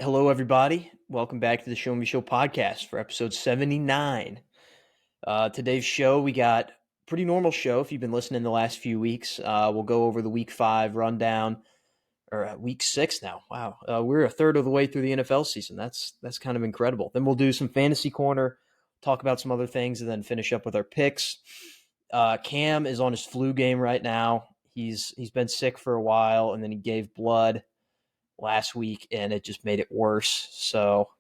Hello, everybody. Welcome back to the Show Me Show podcast for episode 79. Today's show, we got a pretty normal show if you've been listening the last few weeks. We'll go over the week 5 rundown, or week 6 now. Wow. We're a third of the way through the NFL season. That's kind of incredible. Then we'll do some fantasy corner, talk about some other things, and then finish up with our picks. Cam is on his flu game right now. He's been sick for a while, and then he gave blood last week, and it just made it worse. So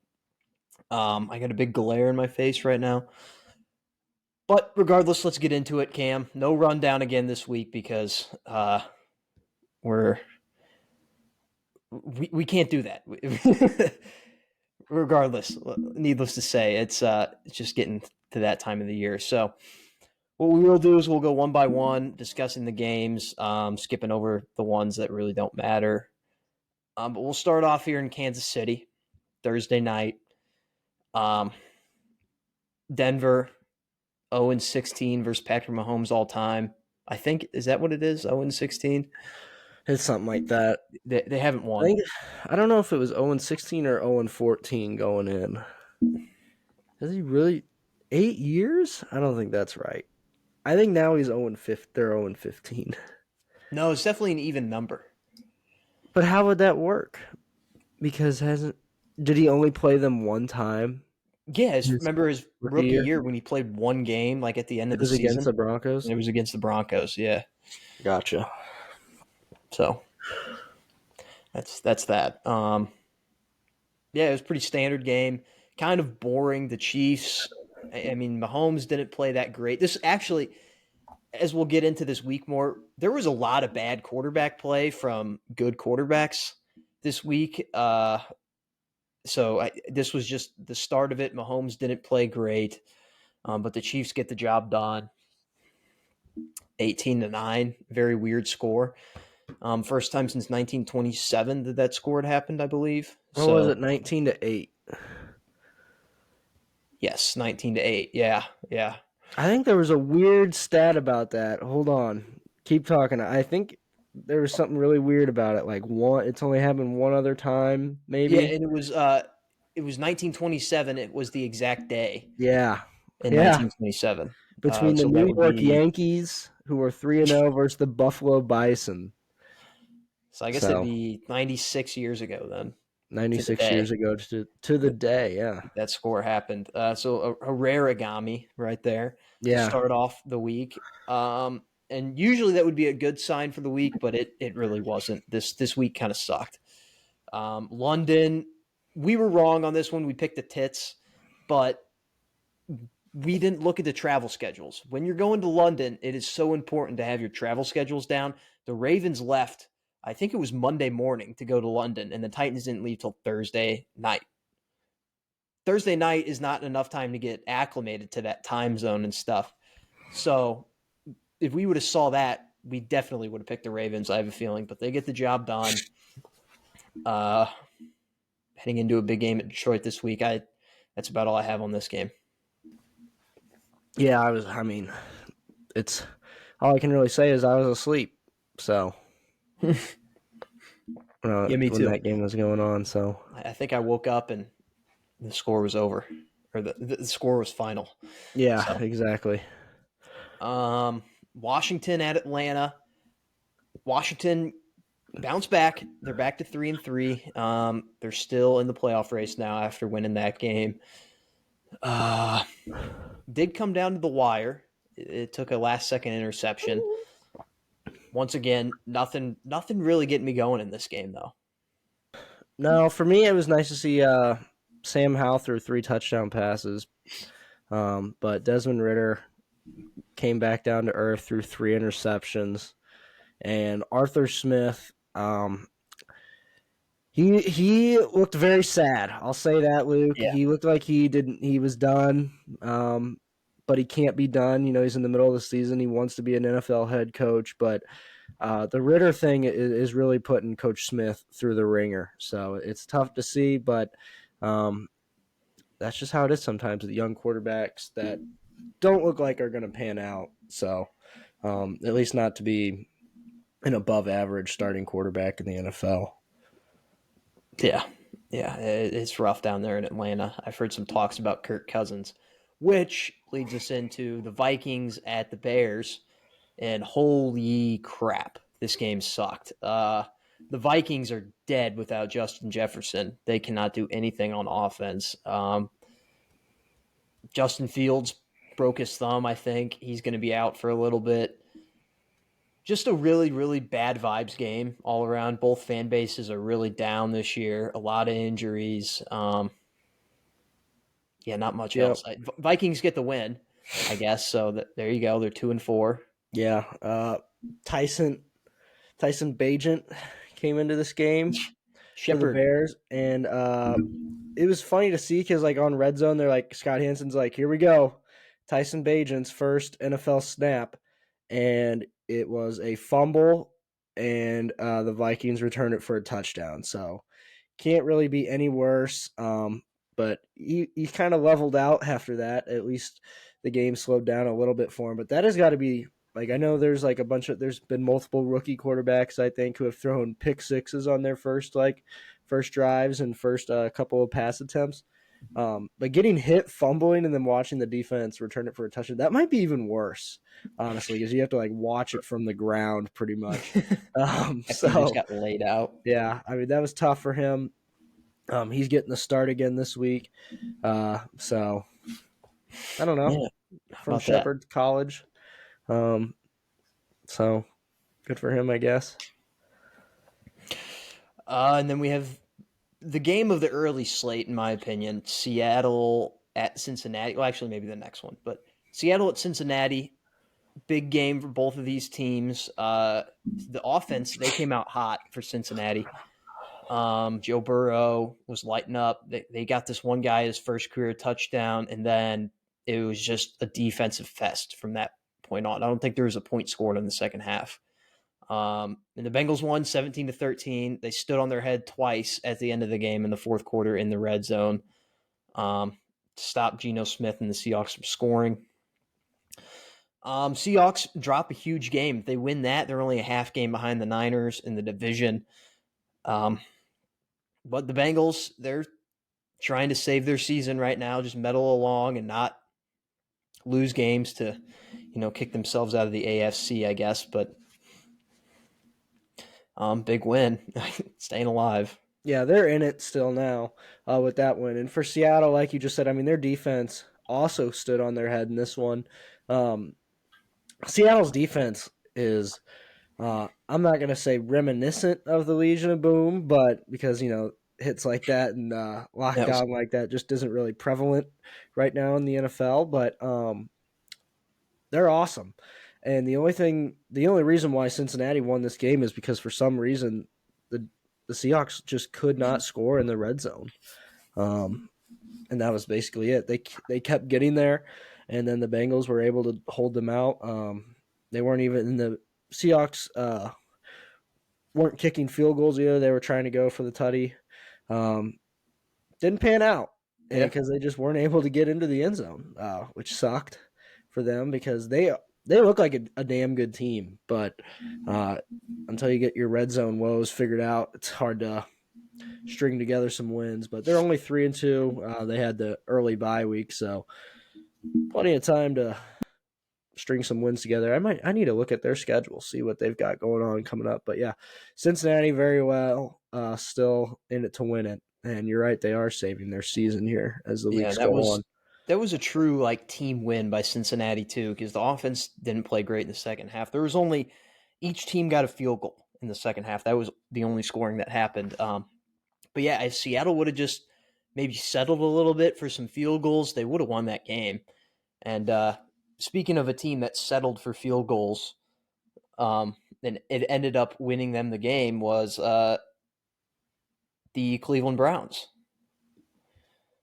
I got a big glare in my face right now. But regardless, let's get into it, Cam. No rundown again this week because we can't do that. Regardless, needless to say, it's just getting to that time of the year. So what we will do is we'll go one by one, discussing the games, skipping over the ones that really don't matter. But we'll start off here in Kansas City, Thursday night. Denver 0-16 versus Patrick Mahomes all time. I think, is that what it is? 0-16? It's something like that. They haven't won. I don't know if it was 0-16 or 0-14 going in. Is he really 8 years? I don't think that's right. I think now he's 0-15. They're 0-15. No, it's definitely an even number. But how would that work? Because did he only play them one time? Yeah, remember his rookie year when he played one game, like at the end of the season? It was against the Broncos? It was against the Broncos, yeah. Gotcha. So that's that. Yeah, it was a pretty standard game. Kind of boring. The Chiefs, I mean, Mahomes didn't play that great. This actually, as we'll get into this week more, there was a lot of bad quarterback play from good quarterbacks this week. So this was just the start of it. Mahomes didn't play great, but the Chiefs get the job done. 18-9, very weird score. First time since 1927 that score had happened, I believe. What was it, 19-8? Yes, 19-8. Yeah. I think there was a weird stat about that. Hold on. Keep talking. I think there was something really weird about it. Like it's only happened one other time, maybe. Yeah, and it was 1927. It was the exact day. Yeah. In 1927. Between the New York Yankees, who were 3-0, versus the Buffalo Bison. So I guess it'd be 96 years ago then. 96 years ago to the day, yeah. That score happened. So a rare origami right there to start off the week. And usually that would be a good sign for the week, but it really wasn't. This week kind of sucked. London, we were wrong on this one. We picked the tits, but we didn't look at the travel schedules. When you're going to London, it is so important to have your travel schedules down. The Ravens left, I think it was Monday morning to go to London, and the Titans didn't leave till Thursday night. Thursday night is not enough time to get acclimated to that time zone and stuff. So if we would have saw that, we definitely would have picked the Ravens, I have a feeling. But they get the job done. Heading into a big game at Detroit this week, that's about all I have on this game. Yeah, it's all I can really say is I was asleep. So yeah, me too. When that game was going on, so I think I woke up and the score was over, or the score was final. Yeah, so. Exactly. Washington at Atlanta. Washington bounced back. They're back to 3-3. They're still in the playoff race now after winning that game. Did come down to the wire. It took a last-second interception. Once again, nothing really getting me going in this game, though. No, for me, it was nice to see Sam Howell threw 3 touchdown passes. But Desmond Ridder came back down to earth through 3 interceptions. And Arthur Smith, he looked very sad. I'll say that, Luke. Yeah. He looked like he was done. But he can't be done. You know, he's in the middle of the season. He wants to be an NFL head coach, but the Ridder thing is really putting Coach Smith through the ringer. So it's tough to see, but that's just how it is sometimes with young quarterbacks that don't look like are going to pan out. So at least not to be an above average starting quarterback in the NFL. Yeah. Yeah, it's rough down there in Atlanta. I've heard some talks about Kirk Cousins, which leads us into the Vikings at the Bears. And holy crap, this game sucked. The Vikings are dead without Justin Jefferson. They cannot do anything on offense. Justin Fields broke his thumb, I think. He's going to be out for a little bit. Just a really, really bad vibes game all around. Both fan bases are really down this year. A lot of injuries. Yeah, not much Yep. else. Vikings get the win, I guess. So there you go. They're 2-4. Yeah. Tyson Tyson Bagent came into this game for the Shepard. Bears, and it was funny to see because like on Red Zone, they're like Scott Hansen's like, "Here we go, Tyson Bagent's first NFL snap," and it was a fumble, and the Vikings returned it for a touchdown. So can't really be any worse. But he kind of leveled out after that. At least the game slowed down a little bit for him. But that has got to be like I know there's like there's been multiple rookie quarterbacks I think who have thrown pick sixes on their first drives and first couple of pass attempts. But getting hit, fumbling, and then watching the defense return it for a touchdown, that might be even worse, honestly, because you have to like watch it from the ground pretty much. After you just So got laid out. yeah, I mean that was tough for him. He's getting the start again this week. So I don't know. Yeah, how From about that? Shepherd College. Um, so good for him, I guess. And then we have the game of the early slate, in my opinion. Seattle at Cincinnati. Well, actually, maybe the next one, but Seattle at Cincinnati. Big game for both of these teams. The offense, they came out hot for Cincinnati. Joe Burrow was lighting up. They got this one guy his first career touchdown, and then it was just a defensive fest from that point on. I don't think there was a point scored in the second half. And the Bengals won 17-13. They stood on their head twice at the end of the game in the fourth quarter in the red zone to stop Geno Smith and the Seahawks from scoring. Seahawks drop a huge game. If they win that, they're only a half game behind the Niners in the division. But the Bengals, they're trying to save their season right now, just medal along and not lose games to, kick themselves out of the AFC, I guess. But big win, staying alive. Yeah, they're in it still now with that win. And for Seattle, like you just said, I mean, their defense also stood on their head in this one. Seattle's defense is, I'm not going to say reminiscent of the Legion of Boom, but because, hits like that and That was lockdown like that just isn't really prevalent right now in the NFL. But they're awesome. And the only reason why Cincinnati won this game is because for some reason the Seahawks just could not score in the red zone, and that was basically it. They kept getting there, and then the Bengals were able to hold them out. They weren't even in the Seahawks weren't kicking field goals either. They were trying to go for the tutty. Didn't pan out because they just weren't able to get into the end zone, which sucked for them because they look like a damn good team, but until you get your red zone woes figured out, it's hard to string together some wins. But they're only 3-2. They had the early bye week, so plenty of time to string some wins together. I need to look at their schedule, see what they've got going on coming up. But yeah, Cincinnati very well, still in it to win it. And you're right, they are saving their season here as the Yeah, weeks go on. that was a true team win by Cincinnati too, because the offense didn't play great in the second half. There was only each team got a field goal in the second half. That was the only scoring that happened. But yeah, if Seattle would have just maybe settled a little bit for some field goals, they would have won that game. And speaking of a team that settled for field goals, and it ended up winning them the game was the Cleveland Browns.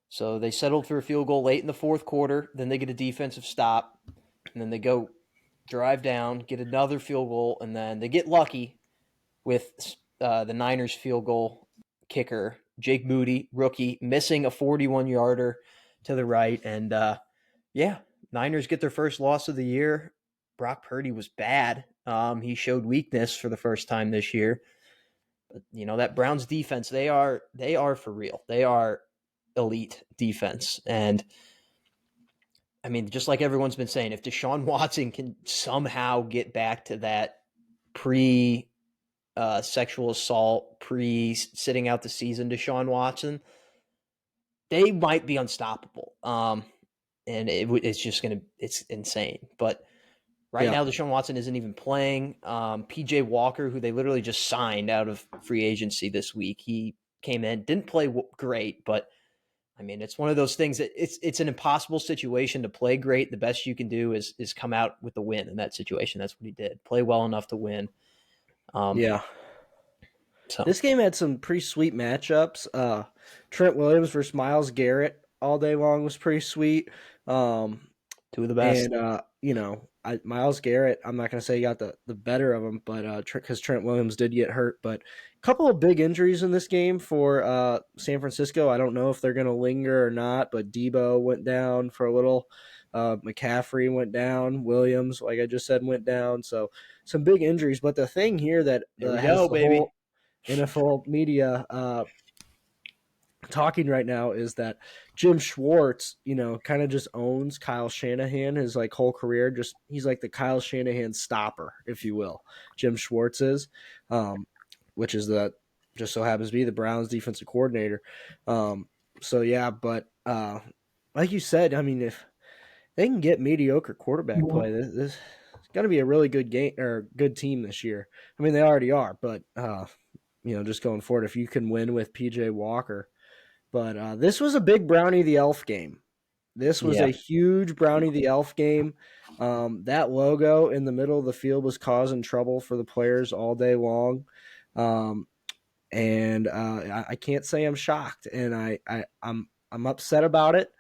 So they settled for a field goal late in the fourth quarter. Then they get a defensive stop, and then they go drive down, get another field goal, and then they get lucky with the Niners field goal kicker, Jake Moody, rookie, missing a 41-yarder to the right. And yeah, Niners get their first loss of the year. Brock Purdy was bad. He showed weakness for the first time this year. But that Browns defense, they are for real. They are elite defense. And I mean, just like everyone's been saying, if Deshaun Watson can somehow get back to that pre sexual assault, pre sitting out the season Deshaun Watson, they might be unstoppable. And it's insane. But right Yeah. now, Deshaun Watson isn't even playing. PJ Walker, who they literally just signed out of free agency this week, he came in, didn't play great, but I mean, it's one of those things that it's an impossible situation to play great. The best you can do is come out with the win in that situation. That's what he did. Play well enough to win. Yeah. So This game had some pretty sweet matchups. Trent Williams versus Myles Garrett all day long was pretty sweet. two of the best. And Myles Garrett, I'm not going to say he got the better of him, but because Trent Williams did get hurt. But a couple of big injuries in this game for San Francisco. I don't know if they're going to linger or not, but Debo went down for a little. McCaffrey went down. Williams, like I just said, went down. So some big injuries. But the thing here that There we has go, the baby. whole NFL media talking right now is that Jim Schwartz, kind of just owns Kyle Shanahan his like whole career. Just he's like the Kyle Shanahan stopper, if you will. Jim Schwartz is, which is the just so happens to be the Browns defensive coordinator. So yeah, but like you said, I mean, if they can get mediocre quarterback play, this is going to be a really good game or good team this year. I mean, they already are, but just going forward, if you can win with PJ Walker. But this was a big Brownie the Elf game. This was a Yeah. huge Brownie the Elf game. That logo in the middle of the field was causing trouble for the players all day long. And I can't say I'm shocked, and I'm upset about it.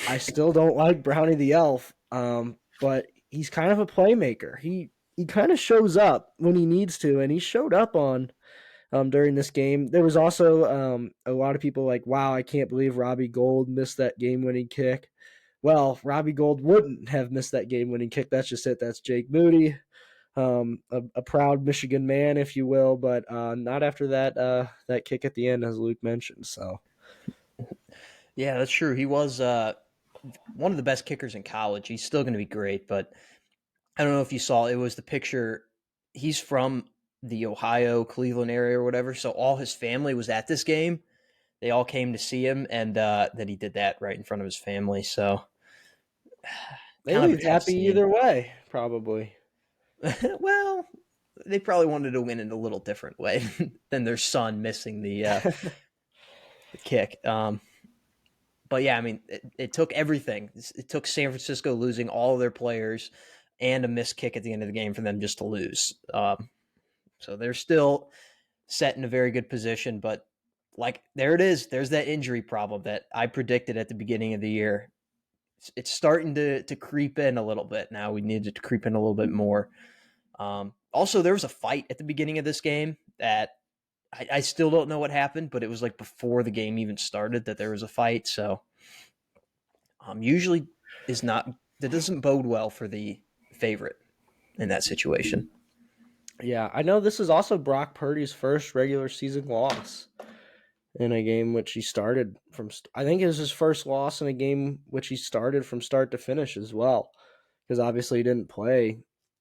I still don't like Brownie the Elf, but he's kind of a playmaker. He kind of shows up when he needs to, and he showed up on during this game. There was also a lot of people like, wow, I can't believe Robbie Gould missed that game-winning kick. Well, Robbie Gould wouldn't have missed that game-winning kick. That's just it. That's Jake Moody, a proud Michigan man, if you will, but not after that kick at the end, as Luke mentioned. So, Yeah, that's true. He was one of the best kickers in college. He's still going to be great, but I don't know if you saw it was the picture. He's from the Ohio, Cleveland area or whatever. So all his family was at this game. They all came to see him, and then he did that right in front of his family. So they kind of a leave tough happy scene. either way, probably. Well, they probably wanted to win in a little different way than their son missing the kick. But yeah, I mean, it took everything. It took San Francisco losing all of their players and a missed kick at the end of the game for them just to lose. So they're still set in a very good position, but like there it is. There's that injury problem that I predicted at the beginning of the year. It's starting to creep in a little bit now. We need it to creep in a little bit more. Also, there was a fight at the beginning of this game that I still don't know what happened, but it was like before the game even started that there was a fight. So usually is not that doesn't bode well for the favorite in that situation. Yeah, I know this is also Brock Purdy's first regular season loss in a game which he started from. I think it was his first loss in a game which he started from start to finish as well, because obviously he didn't play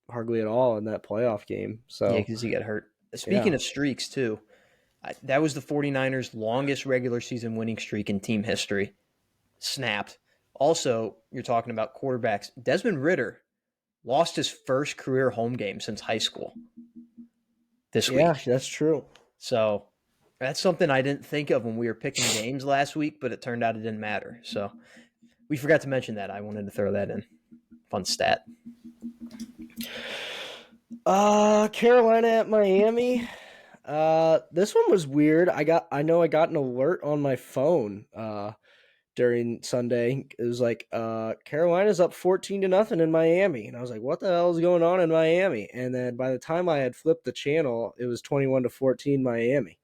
hardly at all in that playoff game. Yeah, So because he got hurt. yeah, Speaking of streaks, too, that was the 49ers' longest regular season winning streak in team history. Snapped. Also, you're talking about quarterbacks. Desmond Ritter lost his first career home game since high school this yeah, week. that's true. So that's something I didn't think of when we were picking games last week, but it turned out it didn't matter. So we forgot to mention that. I wanted to throw that in. Fun stat. Carolina at Miami. This one was weird. I know I got an alert on my phone during Sunday. It was like Carolina's up 14-0 in Miami, and I was like, what the hell is going on in Miami? And then by the time I had flipped the channel, it was 21-14 Miami.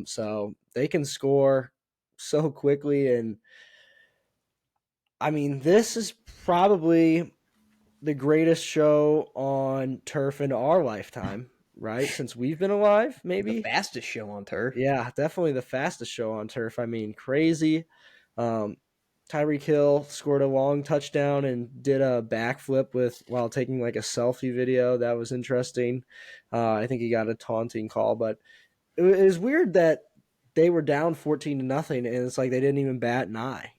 So they can score so quickly, and I mean, this is probably the greatest show on turf in our lifetime, right? Since we've been alive, The maybe. fastest show on turf. Yeah, definitely the fastest show on turf. I mean, crazy. Um, Tyreek Hill scored a long touchdown and did a backflip while taking like a selfie video. That was interesting. I think he got a taunting call, but it was weird that they were down 14-0, and it's like they didn't even bat an eye.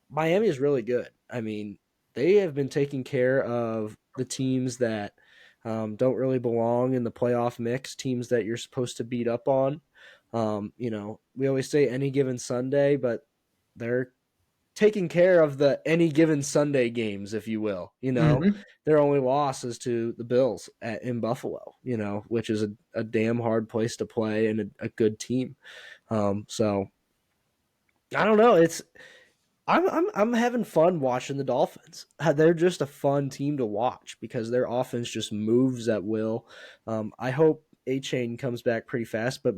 Miami is really good. I mean, they have been taking care of the teams that don't really belong in the playoff mix, teams that you're supposed to beat up on. We always say any given Sunday, but they're taking care of the any given Sunday games, if you will. Mm-hmm. Their only loss is to the Bills in Buffalo. Which is a damn hard place to play and a good team. So I don't know. I'm having fun watching the Dolphins. They're just a fun team to watch because their offense just moves at will. I hope A-Chain comes back pretty fast, but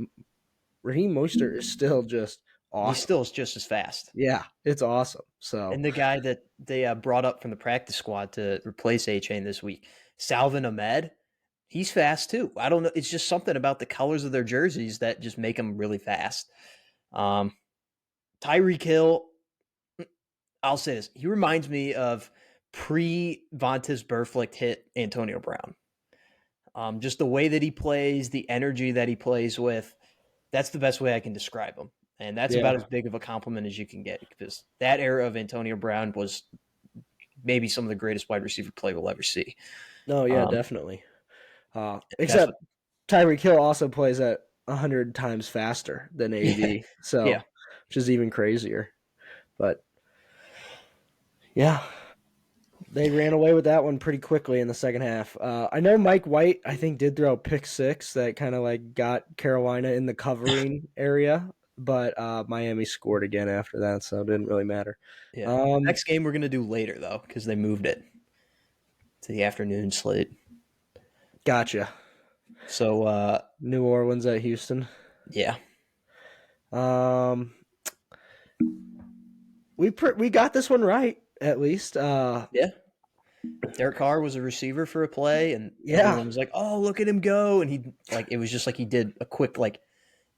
Raheem Mostert is still just He awesome. still is just as fast. Yeah, it's awesome. So And the guy that they brought up from the practice squad to replace A-Chain this week, Salvin Ahmed, he's fast too. I don't know. It's just something about the colors of their jerseys that just make them really fast. Um, Tyreek Hill, I'll say this. He reminds me of pre-Vontaze Burfict hit Antonio Brown. Just the way that he plays, the energy that he plays with, that's the best way I can describe him. And that's about yeah, as big of a compliment as you can get because that era of Antonio Brown was maybe some of the greatest wide receiver play we'll ever see. no, yeah, Um, definitely. that's what, Except Tyreek Hill also plays at 100 times faster than yeah, AB, yeah, so which is even crazier. But yeah, they ran away with that one pretty quickly in the second half. I know Mike White, I think, did throw a pick six that kind of like got Carolina in the covering area, but Miami scored again after that, so it didn't really matter. yeah. Um, Next game we're gonna do later though because they moved it to the afternoon slate. gotcha. So New Orleans at Houston. yeah, Um, we got this one right at least. yeah. Derek Carr was a receiver for a play, and Yeah, everyone was like, "Oh, look at him go!" And he like it was just like he did a quick like.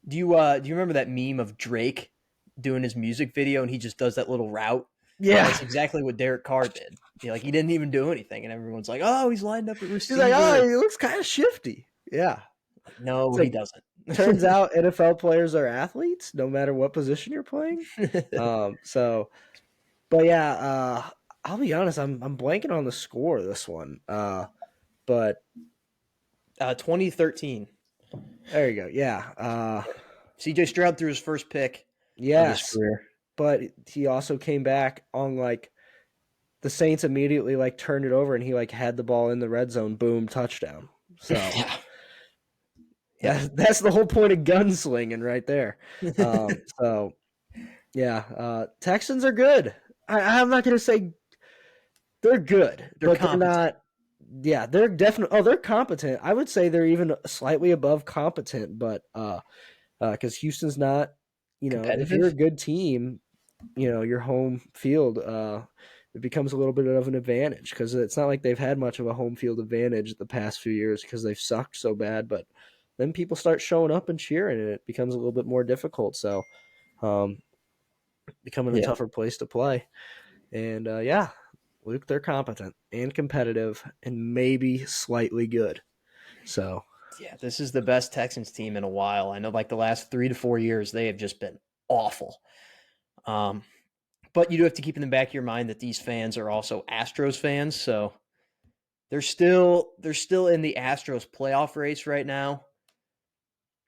Do you remember that meme of Drake doing his music video and he just does that little route? yeah. That's exactly what Derek Carr did. He didn't even do anything, and everyone's like, "Oh, he's lined up at He's like, oh, receiver." he looks kind of shifty. Yeah. Like, no, It's he like doesn't. turns out NFL players are athletes, no matter what position you're playing. So, but yeah, I'll be honest, I'm blanking on the score of this one. But 2013. there you go. Yeah. CJ Stroud threw his first pick of his Yes, career. but he also came back on like the Saints immediately like turned it over and he like had the ball in the red zone, boom, touchdown. So Yeah. Yep. that's the whole point of gunslinging right there. So yeah, Texans are good. I'm not gonna say they're good, They're but they're competent. not. Yeah, they're definitely. Oh, they're competent. I would say they're even slightly above competent, but because Houston's not. If you're a Competitive. good team, your home field, it becomes a little bit of an advantage because it's not like they've had much of a home field advantage the past few years because they've sucked so bad. But then people start showing up and cheering, and it becomes a little bit more difficult. So, um, becoming a Yeah. tougher place to play. And yeah, Luke, they're competent and competitive and maybe slightly good. So Yeah, this is the best Texans team in a while. I know like the last 3 to 4 years, they have just been awful. Um, but you do have to keep in the back of your mind that these fans are also Astros fans, so they're still in the Astros playoff race right now.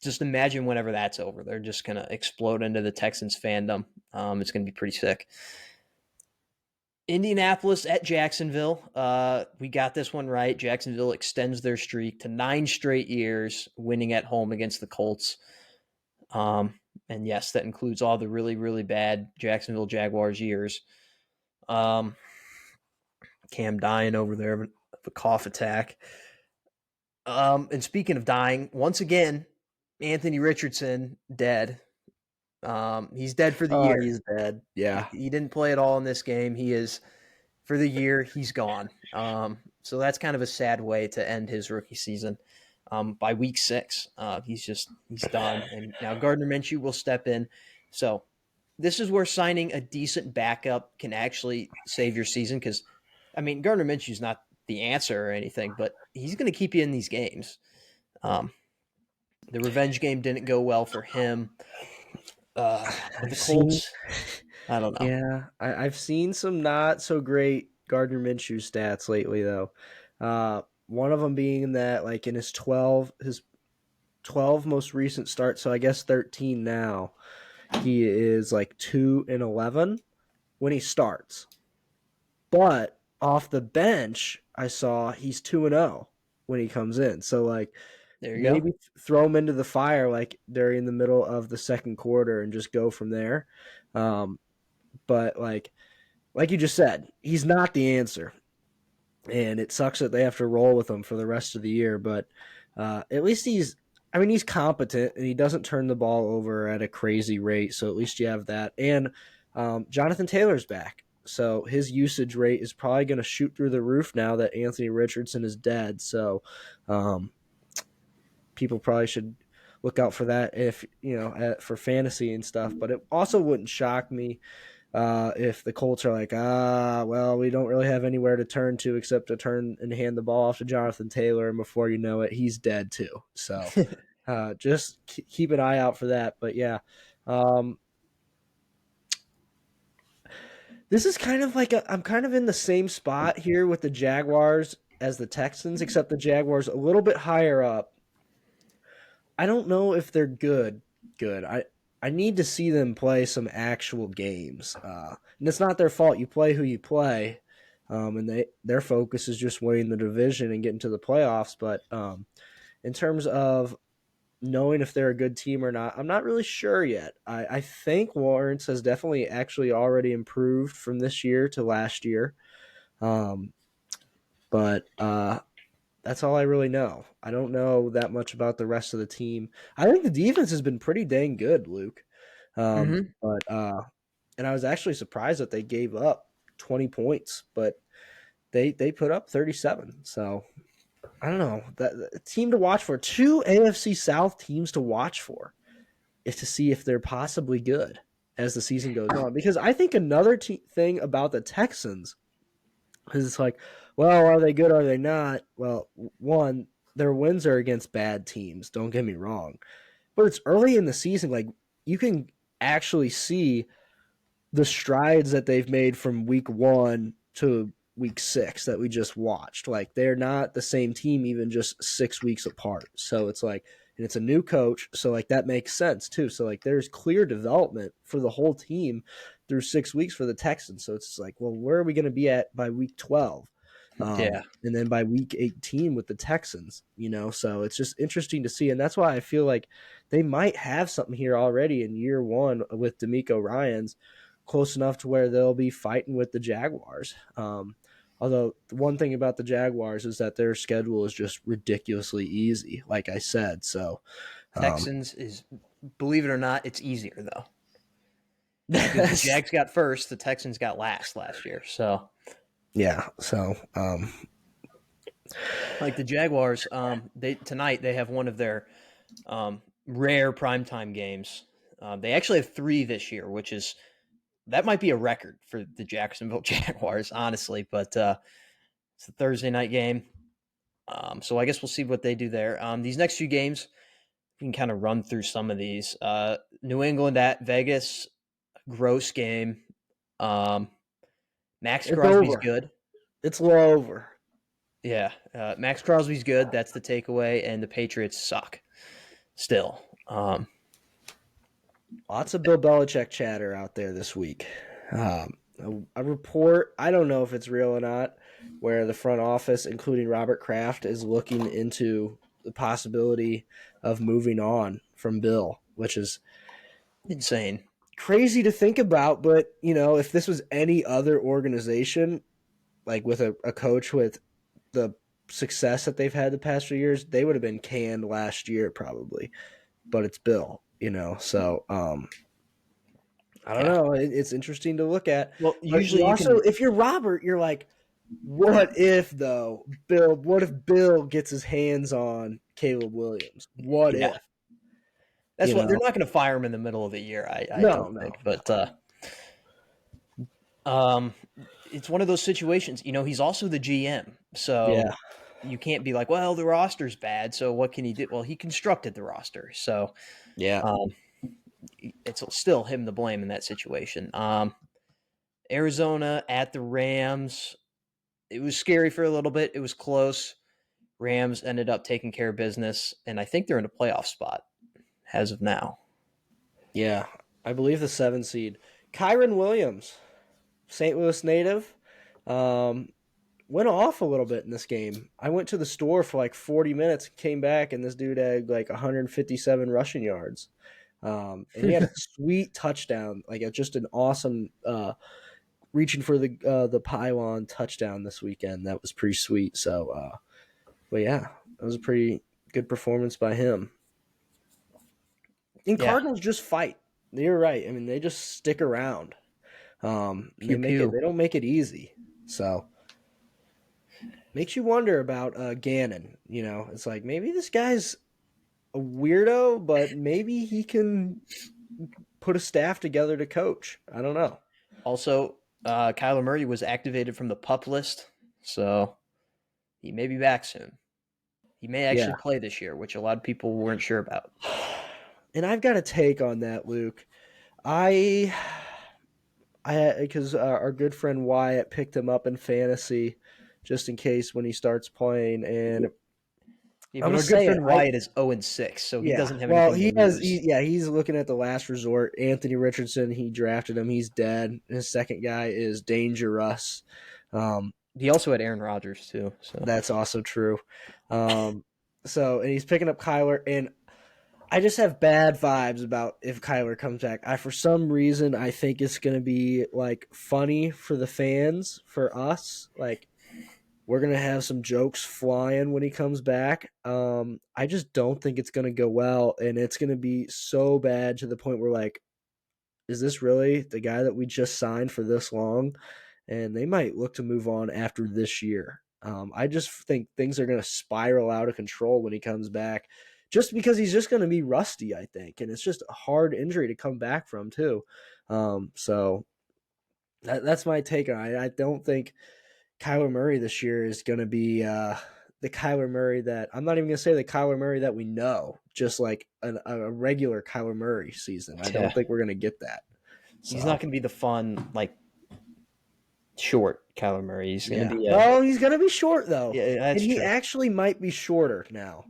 Just imagine whenever that's over, they're just gonna explode into the Texans fandom. It's gonna be pretty sick. Indianapolis at Jacksonville. We got this one right. Jacksonville extends their streak to 9 straight years, winning at home against the Colts. And yes, that includes all the really, really bad Jacksonville Jaguars years. Um, Cam dying over there of a cough attack. And speaking of dying, once again, Anthony Richardson dead. He's dead for the oh, year. he's dead. Yeah. He didn't play at all in this game. He is for the year. He's gone. So that's kind of a sad way to end his rookie season. by week 6. He's done, and now Gardner Minshew will step in. So this is where signing a decent backup can actually save your season because, I mean, Gardner Minshew's not the answer or anything, but he's going to keep you in these games. Um, the revenge game didn't go well for him. With the I've seen, Colts, I don't know. yeah, I've seen some not so great Gardner Minshew stats lately, though. One of them being that, like, in his 12 most recent starts, so I guess 13 now, he is like 2-11 when he starts. But off the bench, I saw he's 2-0 when he comes in. So, like, There you go. maybe throw him into the fire like during the middle of the second quarter and just go from there. But like you just said, he's not the answer, and it sucks that they have to roll with him for the rest of the year. But at least he's competent and he doesn't turn the ball over at a crazy rate. So at least you have that. And Jonathan Taylor's back. So his usage rate is probably going to shoot through the roof now that Anthony Richardson is dead. So people probably should look out for that if for fantasy and stuff. But it also wouldn't shock me if the Colts are like, well, we don't really have anywhere to turn to except to turn and hand the ball off to Jonathan Taylor, and before you know it, he's dead too. So just keep an eye out for that. But yeah, this is kind of like I'm kind of in the same spot here with the Jaguars as the Texans, except the Jaguars a little bit higher up. I don't know if they're good. Good. I need to see them play some actual games, and it's not their fault. You play who you play, and their focus is just winning the division and getting to the playoffs. But in terms of knowing if they're a good team or not, I'm not really sure yet. I think Lawrence has definitely actually already improved from this year to last year, but that's all I really know. I don't know that much about the rest of the team. I think the defense has been pretty dang good, Luke. Mm-hmm. But and I was actually surprised that they gave up 20 points, but they put up 37. So I don't know. That team to watch for, two AFC South teams to watch for, is to see if they're possibly good as the season goes on. Because I think another thing about the Texans is it's like, well, are they good? Are they not? Well, one, their wins are against bad teams. Don't get me wrong, but it's early in the season. Like, you can actually see the strides that they've made from week 1 to week 6 that we just watched. Like, they're not the same team even just 6 weeks apart. So it's like, and it's a new coach, so like that makes sense too. So like there's clear development for the whole team through 6 weeks for the Texans. So it's just like, well, where are we going to be at by week 12? Yeah. And then by week 18 with the Texans, so it's just interesting to see. And that's why I feel like they might have something here already in year 1 with D'Amico Ryans, close enough to where they'll be fighting with the Jaguars. Although the one thing about the Jaguars is that their schedule is just ridiculously easy, like I said. So Texans is, believe it or not, it's easier though. Because the Jags got first, the Texans got last year. So yeah, so like the Jaguars, tonight they have one of their rare primetime games. They actually have 3 this year, which is that might be a record for the Jacksonville Jaguars, honestly. But it's a Thursday night game, so I guess we'll see what they do there. These next few games, we can kind of run through some of these. New England at Vegas, gross game. Max it's Crosby's over. good. It's over. Yeah, Max Crosby's good. That's the takeaway, and the Patriots suck still. Lots of Bill Belichick chatter out there this week. A report, I don't know if it's real or not, where the front office, including Robert Kraft, is looking into the possibility of moving on from Bill, which is Insane. crazy to think about. But, if this was any other organization, like with a coach with the success that they've had the past few years, they would have been canned last year probably. But it's Bill, so I don't Yeah. know. It's interesting to look at. Well, But usually you can. if you're Robert, you're like, what if Bill gets his hands on Caleb Williams? What Yeah. if? That's what they're not going to fire him in the middle of the year. I No, don't no, think, but um, it's one of those situations. He's also the GM, yeah, so you can't be like, well, the roster's bad, so what can he do? Well, he constructed the roster, so yeah, um, it's still him to blame in that situation. Arizona at the Rams. It was scary for a little bit. It was close. Rams ended up taking care of business, and I think they're in a playoff spot as of now. yeah. I believe the 7 seed. Kyron Williams, St. Louis native, um, went off a little bit in this game. I went to the store for like 40 minutes and came back, and this dude had like 157 rushing yards. And he had a sweet touchdown, like just an awesome reaching for the pylon touchdown this weekend. That was pretty sweet. So, but yeah, it was a pretty good performance by him. And Yeah, Cardinals just fight. You're right. I mean, they just stick around. They pew make it. They pew. don't make it easy. So makes you wonder about Gannon. It's like maybe this guy's a weirdo, but maybe he can put a staff together to coach. I don't know. Also, Kyler Murray was activated from the pup list, so he may be back soon. He may Yeah. actually play this year, which a lot of people weren't sure about. And I've got a take on that, Luke. I because our good friend Wyatt picked him up in fantasy just in case when he starts playing, and Yeah, I'm but gonna our good say it. friend Wyatt is 0-6, so he Yeah. doesn't have Well, anything to he has. lose. He's looking at the last resort. Anthony Richardson. He drafted him. He's dead. His second guy is dangerous. Um, He also had Aaron Rodgers too. So that's also true. So and he's picking up Kyler, and I just have bad vibes about if Kyler comes back. For some reason I think it's gonna be like funny for the fans, for us. Like we're gonna have some jokes flying when he comes back. I just don't think it's gonna go well, and it's gonna be so bad to the point where like, is this really the guy that we just signed for this long? And they might look to move on after this year. I just think things are gonna spiral out of control when he comes back, just because he's just gonna be rusty. I think, and it's just a hard injury to come back from too. So that's my take on it. I don't think Kyler Murray this year is going to be the Kyler Murray that I'm not even going to say the Kyler Murray that we know, just like a regular Kyler Murray season. I don't yeah, think we're going to get that. he's not So going to be the fun like short Kyler Murray. He's going to yeah, be a well, he's going to be short though, yeah. and That's he true. actually might be shorter now.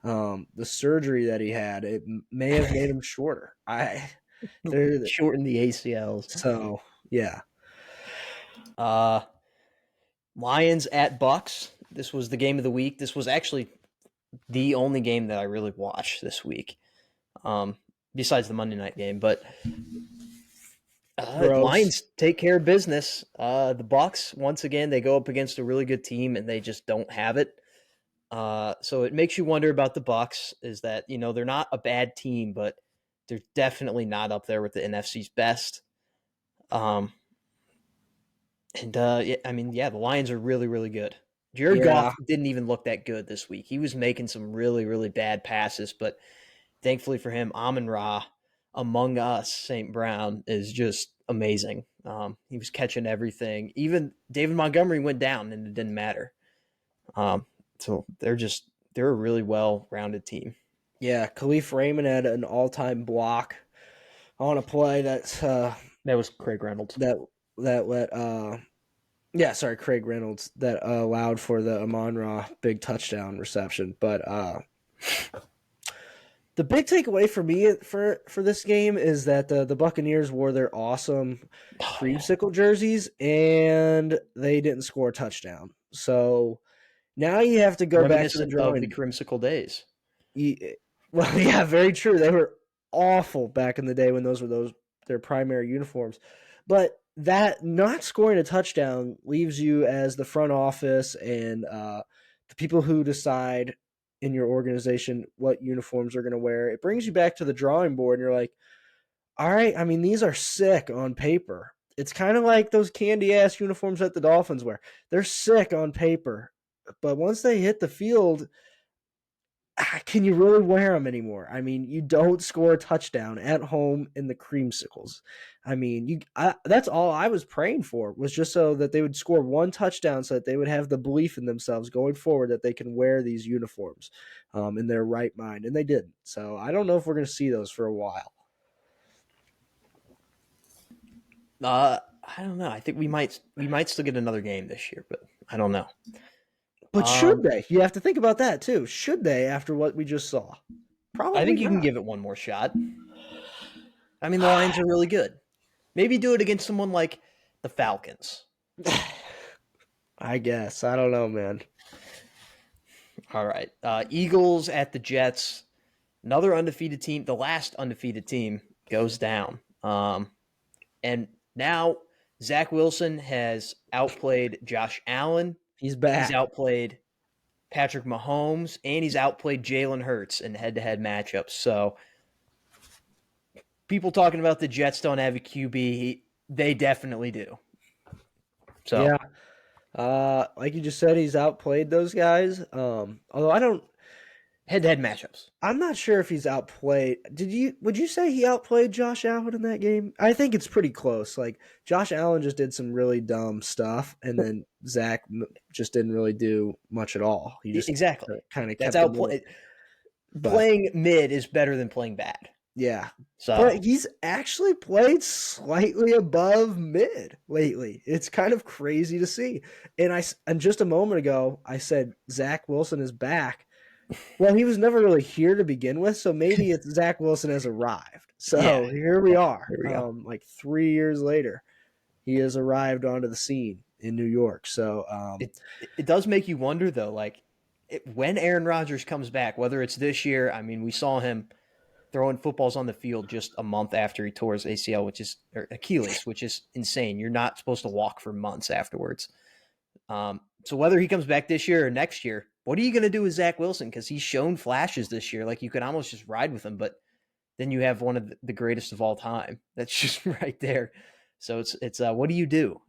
The surgery that he had, it may have made him shorter. There, Shorten the ACLs. so yeah, Uh, Lions at Bucks. This was the game of the week. This was actually the only game that I really watched this week, besides the Monday night game. But gross. Lions take care of business. The Bucks, once again, they go up against a really good team and they just don't have it. So it makes you wonder about the Bucks. Is that they're not a bad team, but they're definitely not up there with the NFC's best. Um, and yeah, I mean, yeah, the Lions are really, really good. Jared Goff Yeah, didn't even look that good this week. He was making some really, really bad passes, but thankfully for him, Amon Ra, among us, St. Brown, is just amazing. He was catching everything. Even David Montgomery went down, and it didn't matter. Um, so they're a really well rounded team. yeah. Khalif Raymond had an all-time block on a play that's That was Craig Reynolds. that that let yeah, sorry, Craig Reynolds, that allowed for the Amon Ra big touchdown reception. But the big takeaway for me for this game is that the Buccaneers wore their awesome Oh yeah, creamsicle jerseys and they didn't score a touchdown. So now you have to go back to the reminiscent of the drawing. creamsicle days. Well, yeah, very true. They were awful back in the day when those were their primary uniforms. But that not scoring a touchdown leaves you as the front office and the people who decide in your organization what uniforms are going to wear. It brings you back to the drawing board, and you're like, all right, I mean, these are sick on paper. It's kind of like those candy ass uniforms that the Dolphins wear. They're sick on paper, but once they hit the field, can you really wear them anymore? I mean, you don't score a touchdown at home in the creamsicles. I mean, that's all I was praying for, was just so that they would score one touchdown, so that they would have the belief in themselves going forward that they can wear these uniforms in their right mind, and they didn't. So I don't know if we're going to see those for a while. I don't know. I think we might still get another game this year, but I don't know. But should they? You have to think about that too. Should they, after what we just saw? I Probably think you can not. give it one more shot. I mean, the Lions are really good. Maybe do it against someone like the Falcons. I guess. I don't know, man. All right. Eagles at the Jets. Another undefeated team. The last undefeated team goes down. And now Zach Wilson has outplayed Josh Allen. He's He's back. outplayed Patrick Mahomes, and he's outplayed Jalen Hurts in head-to-head matchups. So people talking about the Jets don't have a QB, they definitely do. So Yeah. Like you just said, he's outplayed those guys. Although head-to-head matchups. I'm not sure if he's outplayed. Would you say he outplayed Josh Allen in that game? I think it's pretty close. Like, Josh Allen just did some really dumb stuff, and then Zach just didn't really do much at all. He just Exactly. kind of That's kept it moving. But playing mid is better than playing bad. yeah. So, but he's actually played slightly above mid lately. It's kind of crazy to see. And just a moment ago, I said Zach Wilson is back. Well, he was never really here to begin with, so maybe it's Zach Wilson has arrived. So yeah. here we are. Here we go. Like 3 years later, he has arrived onto the scene in New York. So it does make you wonder, though, like when Aaron Rodgers comes back, whether it's this year. I mean, we saw him throwing footballs on the field just a month after he tore his ACL, or Achilles, which is insane. You're not supposed to walk for months afterwards. So whether he comes back this year or next year, what are you going to do with Zach Wilson? Because he's shown flashes this year. Like, you could almost just ride with him, but then you have one of the greatest of all time. That's just right there. So it's what do you do?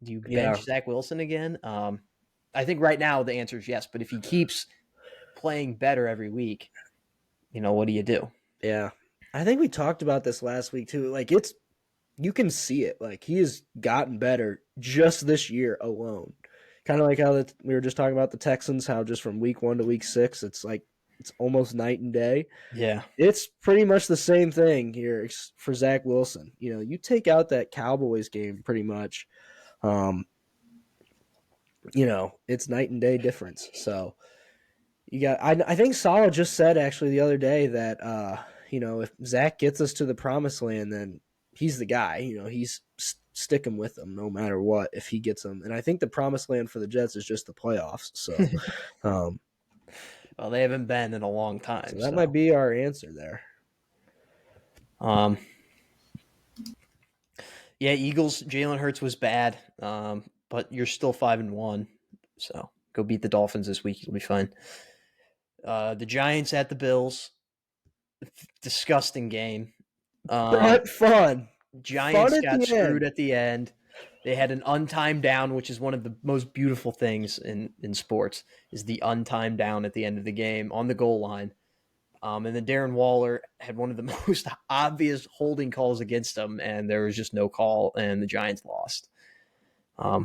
Do you bench Zach Wilson again? I think right now the answer is yes. But if he keeps playing better every week, what do you do? Yeah. I think we talked about this last week too. Like, you can see it. Like, he has gotten better just this year alone. Kind of like how we were just talking about the Texans, how just from week 1 to week 6, it's almost night and day. Yeah. It's pretty much the same thing here for Zach Wilson. You take out that Cowboys game pretty much, it's night and day difference. So you got, I think Saleh just said actually the other day that, if Zach gets us to the promised land, then he's the guy. He's sticking with them no matter what if he gets them. And I think the promised land for the Jets is just the playoffs. So, well, they haven't been in a long time. So that might be our answer there. Yeah, Eagles. Jalen Hurts was bad, but you're still 5-1. So go beat the Dolphins this week. You'll be fine. The Giants at the Bills. Disgusting game. But fun. Giants got screwed at the end. They had an untimed down, which is one of the most beautiful things in sports, is the untimed down at the end of the game on the goal line. And then Darren Waller had one of the most obvious holding calls against him, and there was just no call, and the Giants lost. I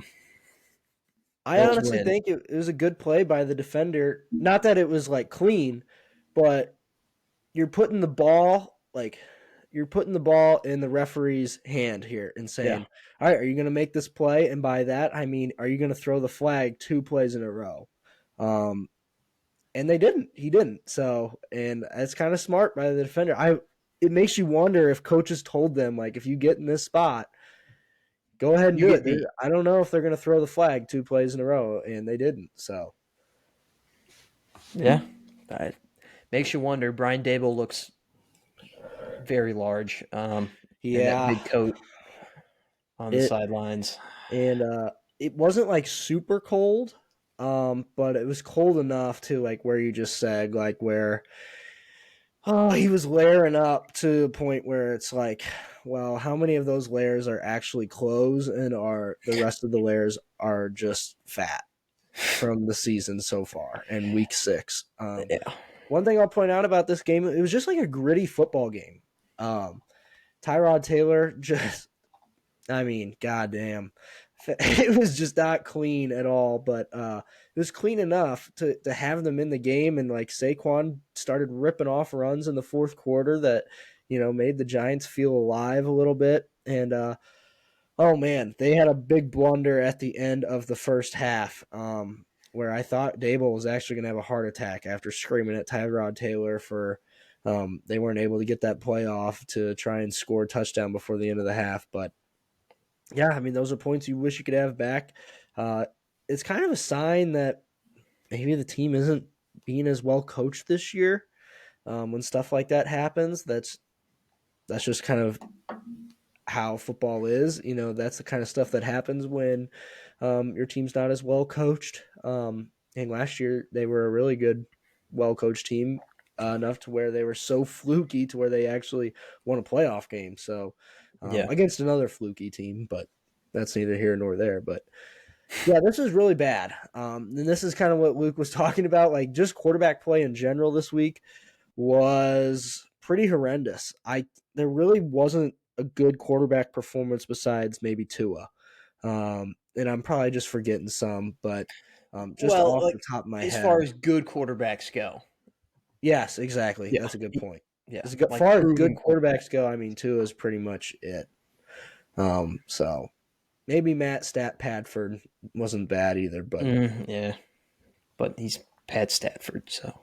honestly think it was a good play by the defender. Not that it was like clean, but you're putting the ball in the referee's hand here and saying, all right, are you going to make this play? And by that, I mean, are you going to throw the flag 2 plays in a row? And they didn't. He didn't. So, and that's kind of smart by the defender. It makes you wonder if coaches told them, like, if you get in this spot, go ahead and do it. I don't know if they're going to throw the flag 2 plays in a row, and they didn't. So, yeah, that makes you wonder. Brian Dable looks very large. In that big coat on the sidelines, and it wasn't like super cold, but it was cold enough to like where you just said like where he was layering up to the point where it's like, well, how many of those layers are actually clothes and are the rest of the layers are just fat from the season so far and week 6? one thing I'll point out about this game, it was just like a gritty football game. Tyrod Taylor just, I mean, goddamn, it was just not clean at all. But it was clean enough to have them in the game, and like Saquon started ripping off runs in the fourth quarter that made the Giants feel alive a little bit. And oh man, they had a big blunder at the end of the first half. Where I thought Dable was actually going to have a heart attack after screaming at Tyrod Taylor for they weren't able to get that play off to try and score a touchdown before the end of the half. But yeah, I mean, those are points you wish you could have back. It's kind of a sign that maybe the team isn't being as well coached this year. When stuff like that happens, that's just kind of how football is. That's the kind of stuff that happens when your team's not as well coached. And last year they were a really good, well coached team, enough to where they were so fluky to where they actually won a playoff game. So against another fluky team, but that's neither here nor there. But yeah, this is really bad. And this is kind of what Luke was talking about. Like, just quarterback play in general this week was pretty horrendous. There really wasn't a good quarterback performance besides maybe Tua. And I'm probably just forgetting some, but just off Like, the top of my as head. far as good quarterbacks go. Yes, exactly. Yeah. That's a good point. Yeah. As Like far as good proven quarterbacks go, I mean, Tua is pretty much it. So maybe Matt Stat Padford wasn't bad either, but yeah. But he's Pat Stafford, so.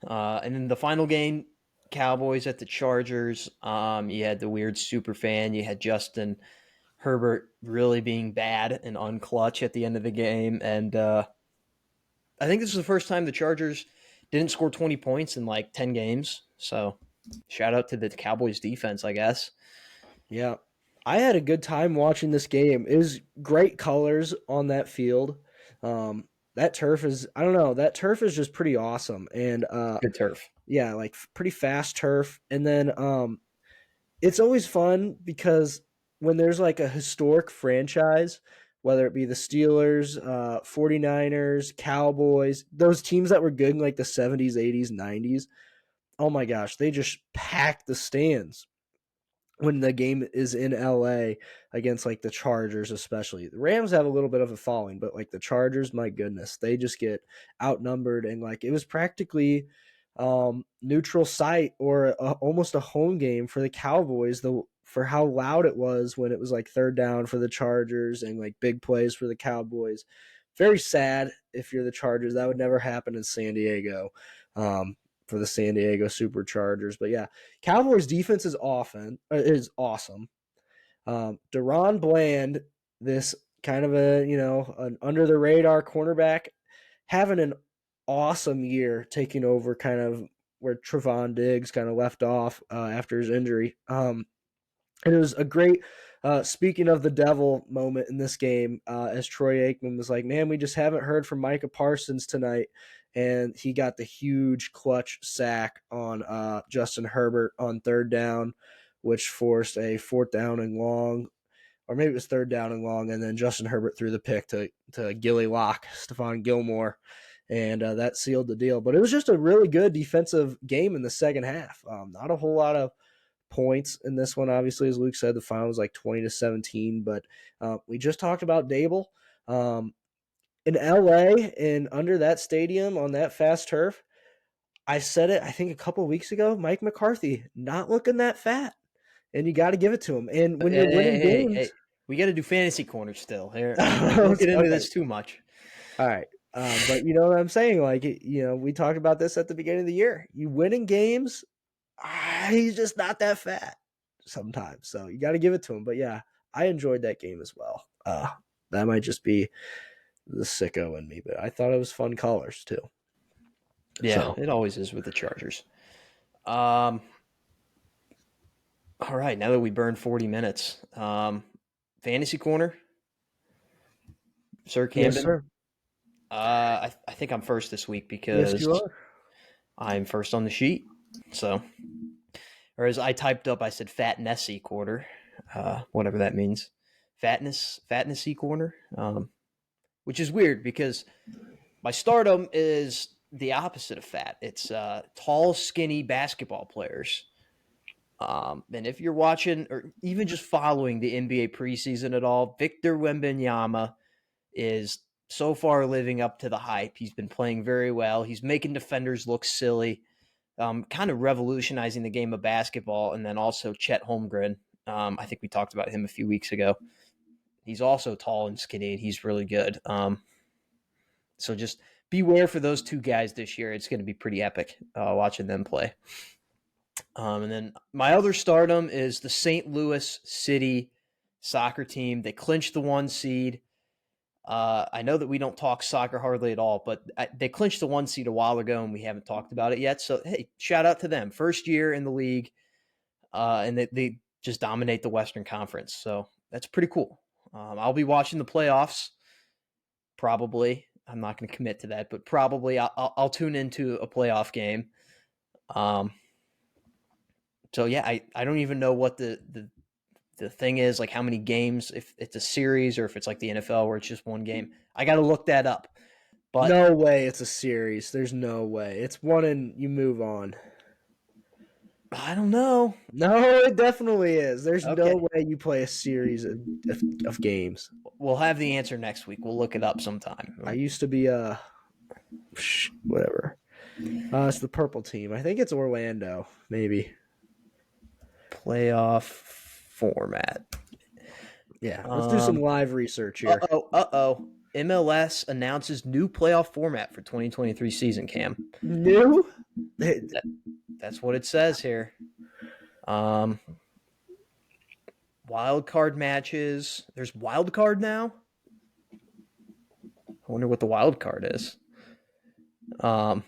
And then the final game, Cowboys at the Chargers. You had the weird super fan. You had Justin Herbert really being bad and unclutch at the end of the game. And I think this is the first time the Chargers didn't score 20 points in like 10 games. So shout out to the Cowboys defense, I guess. yeah. I had a good time watching this game. It was great colors on that field. That turf is, I don't know, that turf is just pretty awesome. And Good turf. yeah, like pretty fast turf. And then it's always fun because when there's like a historic franchise, whether it be the Steelers, 49ers, Cowboys, those teams that were good in like the 70s, 80s, 90s, oh my gosh, they just pack the stands when the game is in LA against like the Chargers, especially. The Rams have a little bit of a following, but like the Chargers, my goodness, they just get outnumbered. And like it was practically neutral site or almost a home game for the Cowboys, for how loud it was when it was like third down for the Chargers and like big plays for the Cowboys. Very sad if you're the Chargers. That would never happen in San Diego. For the San Diego Superchargers. But yeah, Cowboys defense is awesome. Deron Bland, this kind of an under the radar cornerback, having an awesome year, taking over kind of where Trevon Diggs kind of left off after his injury. And it was a great, speaking of the devil moment in this game, as Troy Aikman was like, man, we just haven't heard from Micah Parsons tonight. And he got the huge clutch sack on Justin Herbert on third down, which forced a fourth down and long, or maybe it was third down and long. And then Justin Herbert threw the pick to Gilly Lock, Stephon Gilmore. And that sealed the deal. But it was just a really good defensive game in the second half. Not a whole lot of points in this one. Obviously, as Luke said, the final was like 20-17. But we just talked about Dable. In LA and under that stadium on that fast turf, I said it, I think, a couple of weeks ago, Mike McCarthy not looking that fat. And you got to give it to him. And when you're winning games. We got to do fantasy corners still. Here, don't get into Okay. this too much. All right. But you know what I'm saying? Like, we talked about this at the beginning of the year. You winning games, he's just not that fat sometimes. So you got to give it to him. But yeah, I enjoyed that game as well. That might just be the sicko in me, but I thought it was fun colors too. Yeah, it always is with the Chargers. All right, now that we burned 40 minutes, fantasy corner, Sir Camden. Yes, sir. I think I'm first this week because yes, you are. I'm first on the sheet. So, or as I typed up, I said fatnessy quarter, whatever that means. Fatnessy corner, which is weird because my stardom is the opposite of fat. It's tall, skinny basketball players. And if you're watching or even just following the NBA preseason at all, Victor Wembanyama is so far living up to the hype. He's been playing very well. He's making defenders look silly, kind of revolutionizing the game of basketball. And then also Chet Holmgren. I think we talked about him a few weeks ago. He's also tall and skinny, and he's really good. So just beware for those two guys this year. It's going to be pretty epic watching them play. And then my other stardom is the St. Louis City soccer team. They clinched the 1 seed. I know that we don't talk soccer hardly at all, but they clinched the 1 seed a while ago, and we haven't talked about it yet. So, hey, shout out to them. First year in the league, and they just dominate the Western Conference. So that's pretty cool. I'll be watching the playoffs, probably. I'm not going to commit to that, but probably I'll tune into a playoff game. So yeah, I don't even know what the thing is, like how many games, if it's a series or if it's like the NFL where it's just one game. I got to look that up. But no way it's a series. There's no way. It's one and you move on. I don't know. No, it definitely is. There's Okay. no way you play a series of games. We'll have the answer next week. We'll look it up sometime. I used to be whatever. It's the purple team. I think it's Orlando, maybe. Playoff format. Yeah, let's do some live research here. Uh-oh. MLS announces new playoff format for 2023 season, Cam. New? That's what it says here. Wild card matches. There's wild card now? I wonder what the wild card is. I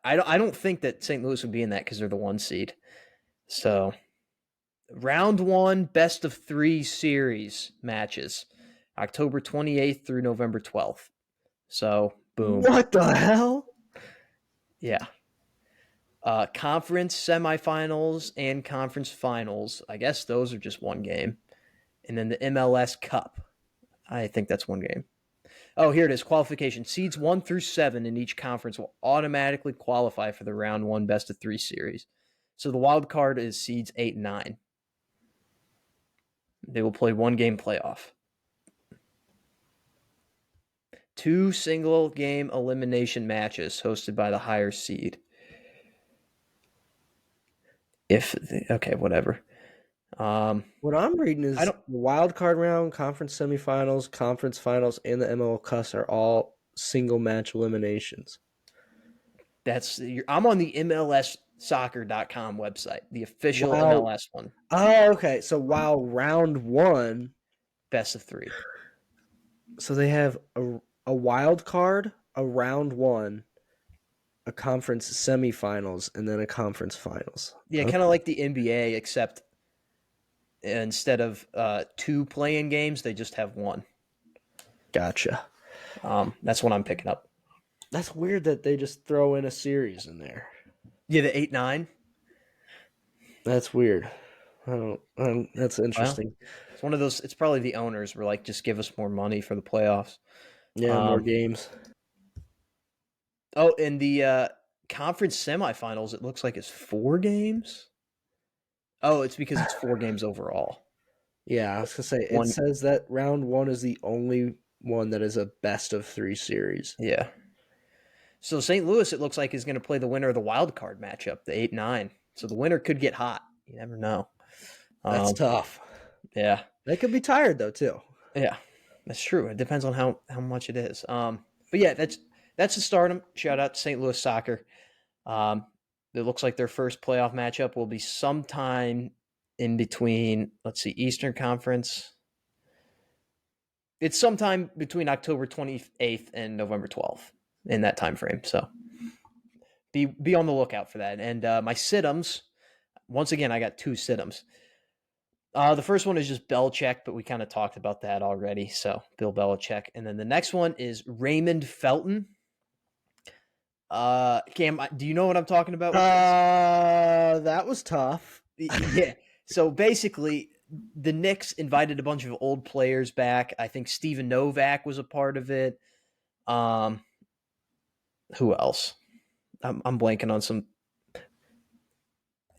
don't think that St. Louis would be in that because they're the 1 seed. So, round 1, best of 3 series matches, October 28th through November 12th. So, boom. What the hell? Yeah. Conference semifinals and conference finals. I guess those are just 1 game. And then the MLS Cup. I think that's 1 game. Oh, here it is. Qualification. Seeds 1 through 7 in each conference will automatically qualify for the round 1 best of 3 series. So the wild card is seeds 8 and 9. They will play 1 game playoff. 2 single game elimination matches hosted by the higher seed. Okay, whatever. What I'm reading is the wild card round, conference semifinals, conference finals, and the ML Cup are all single match eliminations. I'm on the MLSsoccer.com website, the official MLS one. Oh, okay. So while round 1, best of 3. So they have a wild card, a round 1, a conference semifinals, and then a conference finals. Yeah, kind of like the NBA, except instead of 2 play-in games, they just have 1. Gotcha. That's what I'm picking up. That's weird that they just throw in a series in there. Yeah, the 8-9. That's weird. That's interesting. Well, it's one of those. It's probably the owners were like, just give us more money for the playoffs. Yeah, more games. Oh, in the conference semifinals, it looks like it's 4 games. Oh, it's because it's 4 games overall. Yeah, I was gonna say it says that round 1 is the only one that is a best of 3 series. Yeah. So St. Louis, it looks like, is going to play the winner of the wild card matchup, the 8-9. So the winner could get hot. You never know. That's tough. Yeah. They could be tired though too. Yeah, that's true. It depends on how much it is. But yeah, that's the stardom. Shout out to St. Louis Soccer. It looks like their first playoff matchup will be sometime in between, let's see, Eastern Conference. It's sometime between October 28th and November 12th in that time frame. So be on the lookout for that. And my sit-ems, once again, I got 2 sit-ems. The first one is just Belichick, but we kind of talked about that already. So Bill Belichick. And then the next one is Raymond Felton. Cam, do you know what I'm talking about? That was tough. Yeah. So basically, the Knicks invited a bunch of old players back. I think Steven Novak was a part of it. Who else? I'm blanking on some.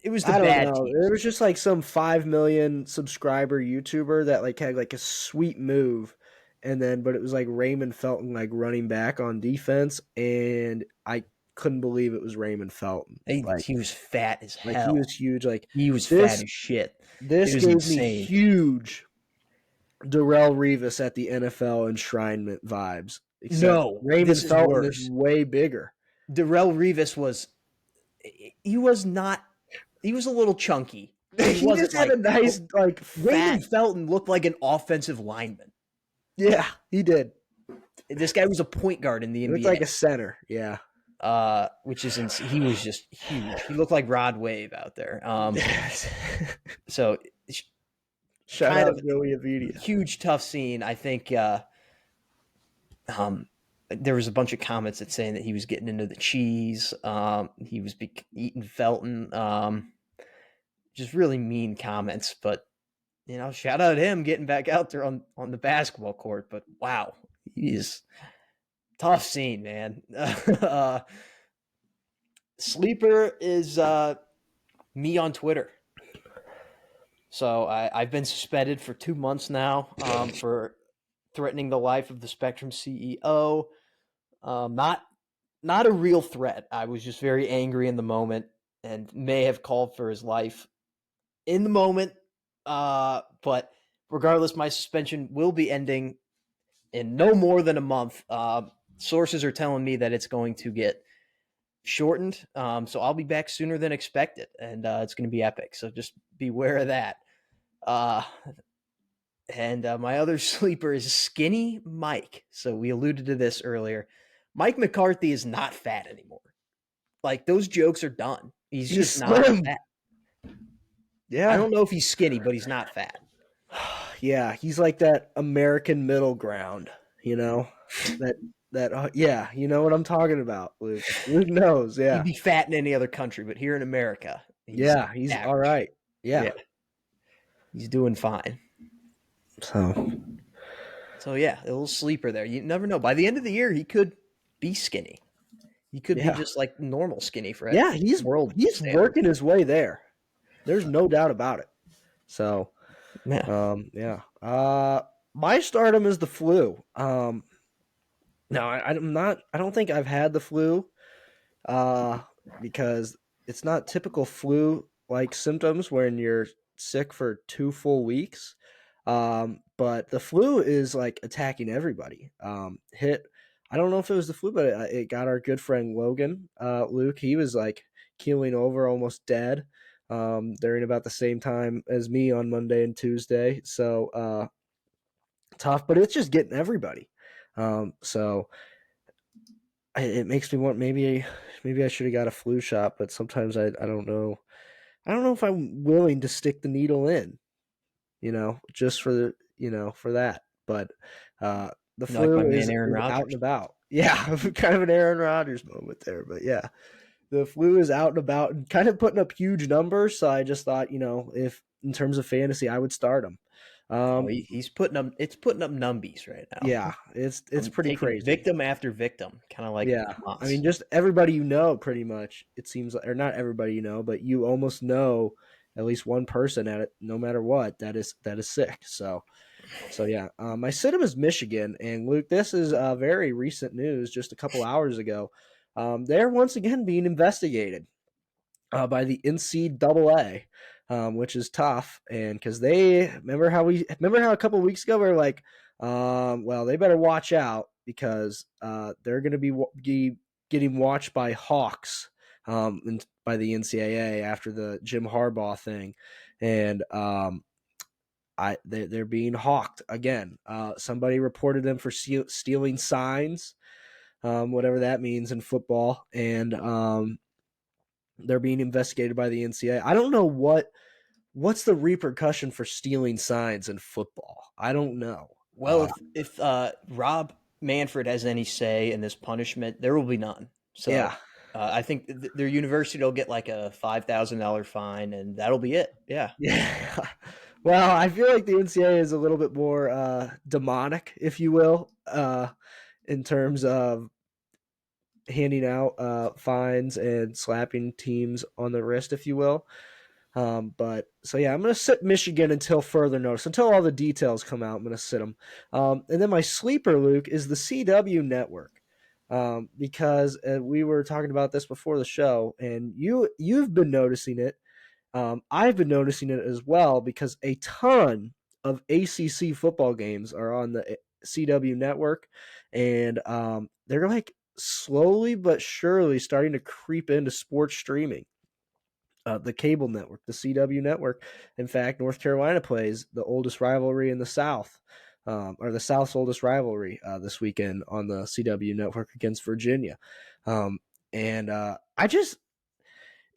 It was the I don't bad know. teams. It was just like some 5 million subscriber YouTuber that like had like a sweet move, and then but it was like Raymond Felton like running back on defense, and I couldn't believe it was Raymond Felton. He was fat as Like he was hell. huge. Like He was fat this as shit. It this was gave me insane. huge Darrelle Revis at the NFL enshrinement vibes. Except No, Raymond this is Felton is worse. way bigger. Darrelle Revis was he was not he was a little chunky, but he He wasn't just had a like nice like fat. Raymond Felton looked like an offensive lineman. Yeah, he did. This guy was a point guard in the He looked like a NBA. center. Yeah. Which is he was just huge. He looked like Rod Wave out there. So Shout kind out of Joey Avidia. huge, tough scene. I think um, there was a bunch of comments that saying that he was getting into the cheese. He was eating Felton. Just really mean comments. But shout out him getting back out there on the basketball court. But wow, he's tough scene, man. Sleeper is me on Twitter. So I've been suspended for 2 months now for threatening the life of the Spectrum CEO. Not a real threat. I was just very angry in the moment and may have called for his life in the moment. But regardless, my suspension will be ending in no more than a month. Sources are telling me that it's going to get shortened. So I'll be back sooner than expected, and it's going to be epic. So just beware of that. Uh, and my other sleeper is Skinny Mike. So we alluded to this earlier. Mike McCarthy is not fat anymore. Like those jokes are done. He's He's just not slim. fat. I Yeah. don't know if he's skinny, but he's not fat. Yeah, he's like that American middle ground, you know? That yeah, you know what I'm talking about, Luke. Luke knows, He'd yeah. be fat in any other country, but here in America, he's Yeah, he's all average. right. Yeah. Yeah, he's doing fine. So, So yeah, a little sleeper there. You never know. By the end of the year, he could be skinny. He could be yeah. just like normal skinny for Yeah, he's world he's standard. working his way there. There's no doubt about it. So, Yeah. yeah. My stardom is the flu. No, I'm not. I don't think I've had the flu. Uh, because it's not typical flu like symptoms when you're sick for 2 full weeks. But the flu is like attacking everybody. I don't know if it was the flu, but it got our good friend Logan, Luke. He was like keeling over, almost dead, during about the same time as me on Monday and Tuesday. So, tough, but it's just getting everybody. So it makes me want maybe I should have got a flu shot, but sometimes I don't know. I don't know if I'm willing to stick the needle in, just for for that. But the Like my flu man is Aaron out and Rodgers. about. Yeah, kind of an Aaron Rodgers moment there, but yeah, the flu is out and about and kind of putting up huge numbers. So I just thought, if in terms of fantasy, I would start him. Oh, Um, he's putting up. It's putting up numbies right now. yeah, it's I'm pretty taking crazy. victim after victim, kind of like Yeah. I mean, Hamas. just everybody pretty much, it seems like, or not everybody but you almost know at least one person at it, no matter what, that is sick. So yeah. My sit-em is Michigan, and Luke, this is very recent news, just a couple hours ago. They're once again being investigated by the NCAA, which is tough. And because they remember how a couple weeks ago we were like, well, they better watch out because they're going to be getting watched by hawks and by the NCAA after the Jim Harbaugh thing, and they're being hawked again. Somebody reported them for stealing signs, whatever that means in football, and they're being investigated by the NCAA. I don't know what's the repercussion for stealing signs in football. I don't know. Well, if Rob Manfred has any say in this punishment, there will be none. So Yeah. I think their university will get like a $5,000 fine, and that'll be it. Yeah. Yeah. Well, I feel like the NCAA is a little bit more demonic, if you will, in terms of handing out fines and slapping teams on the wrist, if you will. But so yeah, I'm going to sit Michigan until further notice, until all the details come out. I'm going to sit them. And then my sleeper, Luke, is the CW network. Because we were talking about this before the show, and you've been noticing it. I've been noticing it as well because a ton of ACC football games are on the CW network, and they're like slowly but surely starting to creep into sports streaming. The cable network, the CW network. In fact, North Carolina plays the oldest rivalry in the South, or the South's oldest rivalry this weekend on the CW network against Virginia. And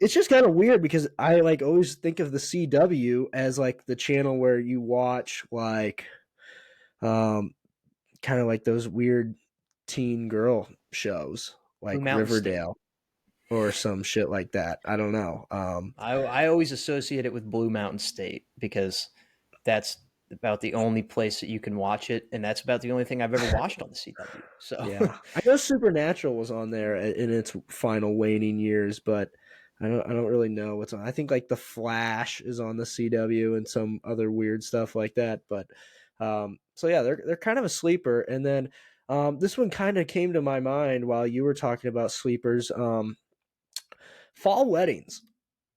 it's just kind of weird because I like always think of the CW as like the channel where you watch like um, kind of like those weird teen girl shows Blue like Mountain State. Riverdale or some shit like that. I don't know. I always associate it with Blue Mountain State because that's about the only place that you can watch it, and that's about the only thing I've ever watched on the CW. So Yeah, I know Supernatural was on there in its final waning years, but I don't really know what's on. I think like The Flash is on the CW and some other weird stuff like that. But so yeah, they're kind of a sleeper. And then this one kind of came to my mind while you were talking about sleepers. Fall weddings.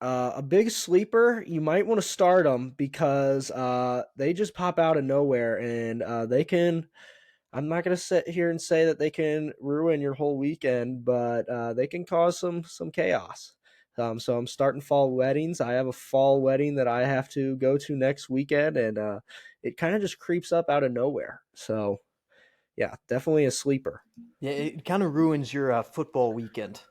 A big sleeper, you might want to start them because they just pop out of nowhere and they can. I'm not going to sit here and say that they can ruin your whole weekend, but they can cause some chaos. So I'm starting fall weddings. I have a fall wedding that I have to go to next weekend, and it kind of just creeps up out of nowhere. So yeah, definitely a sleeper. yeah, it kind of ruins your football weekend.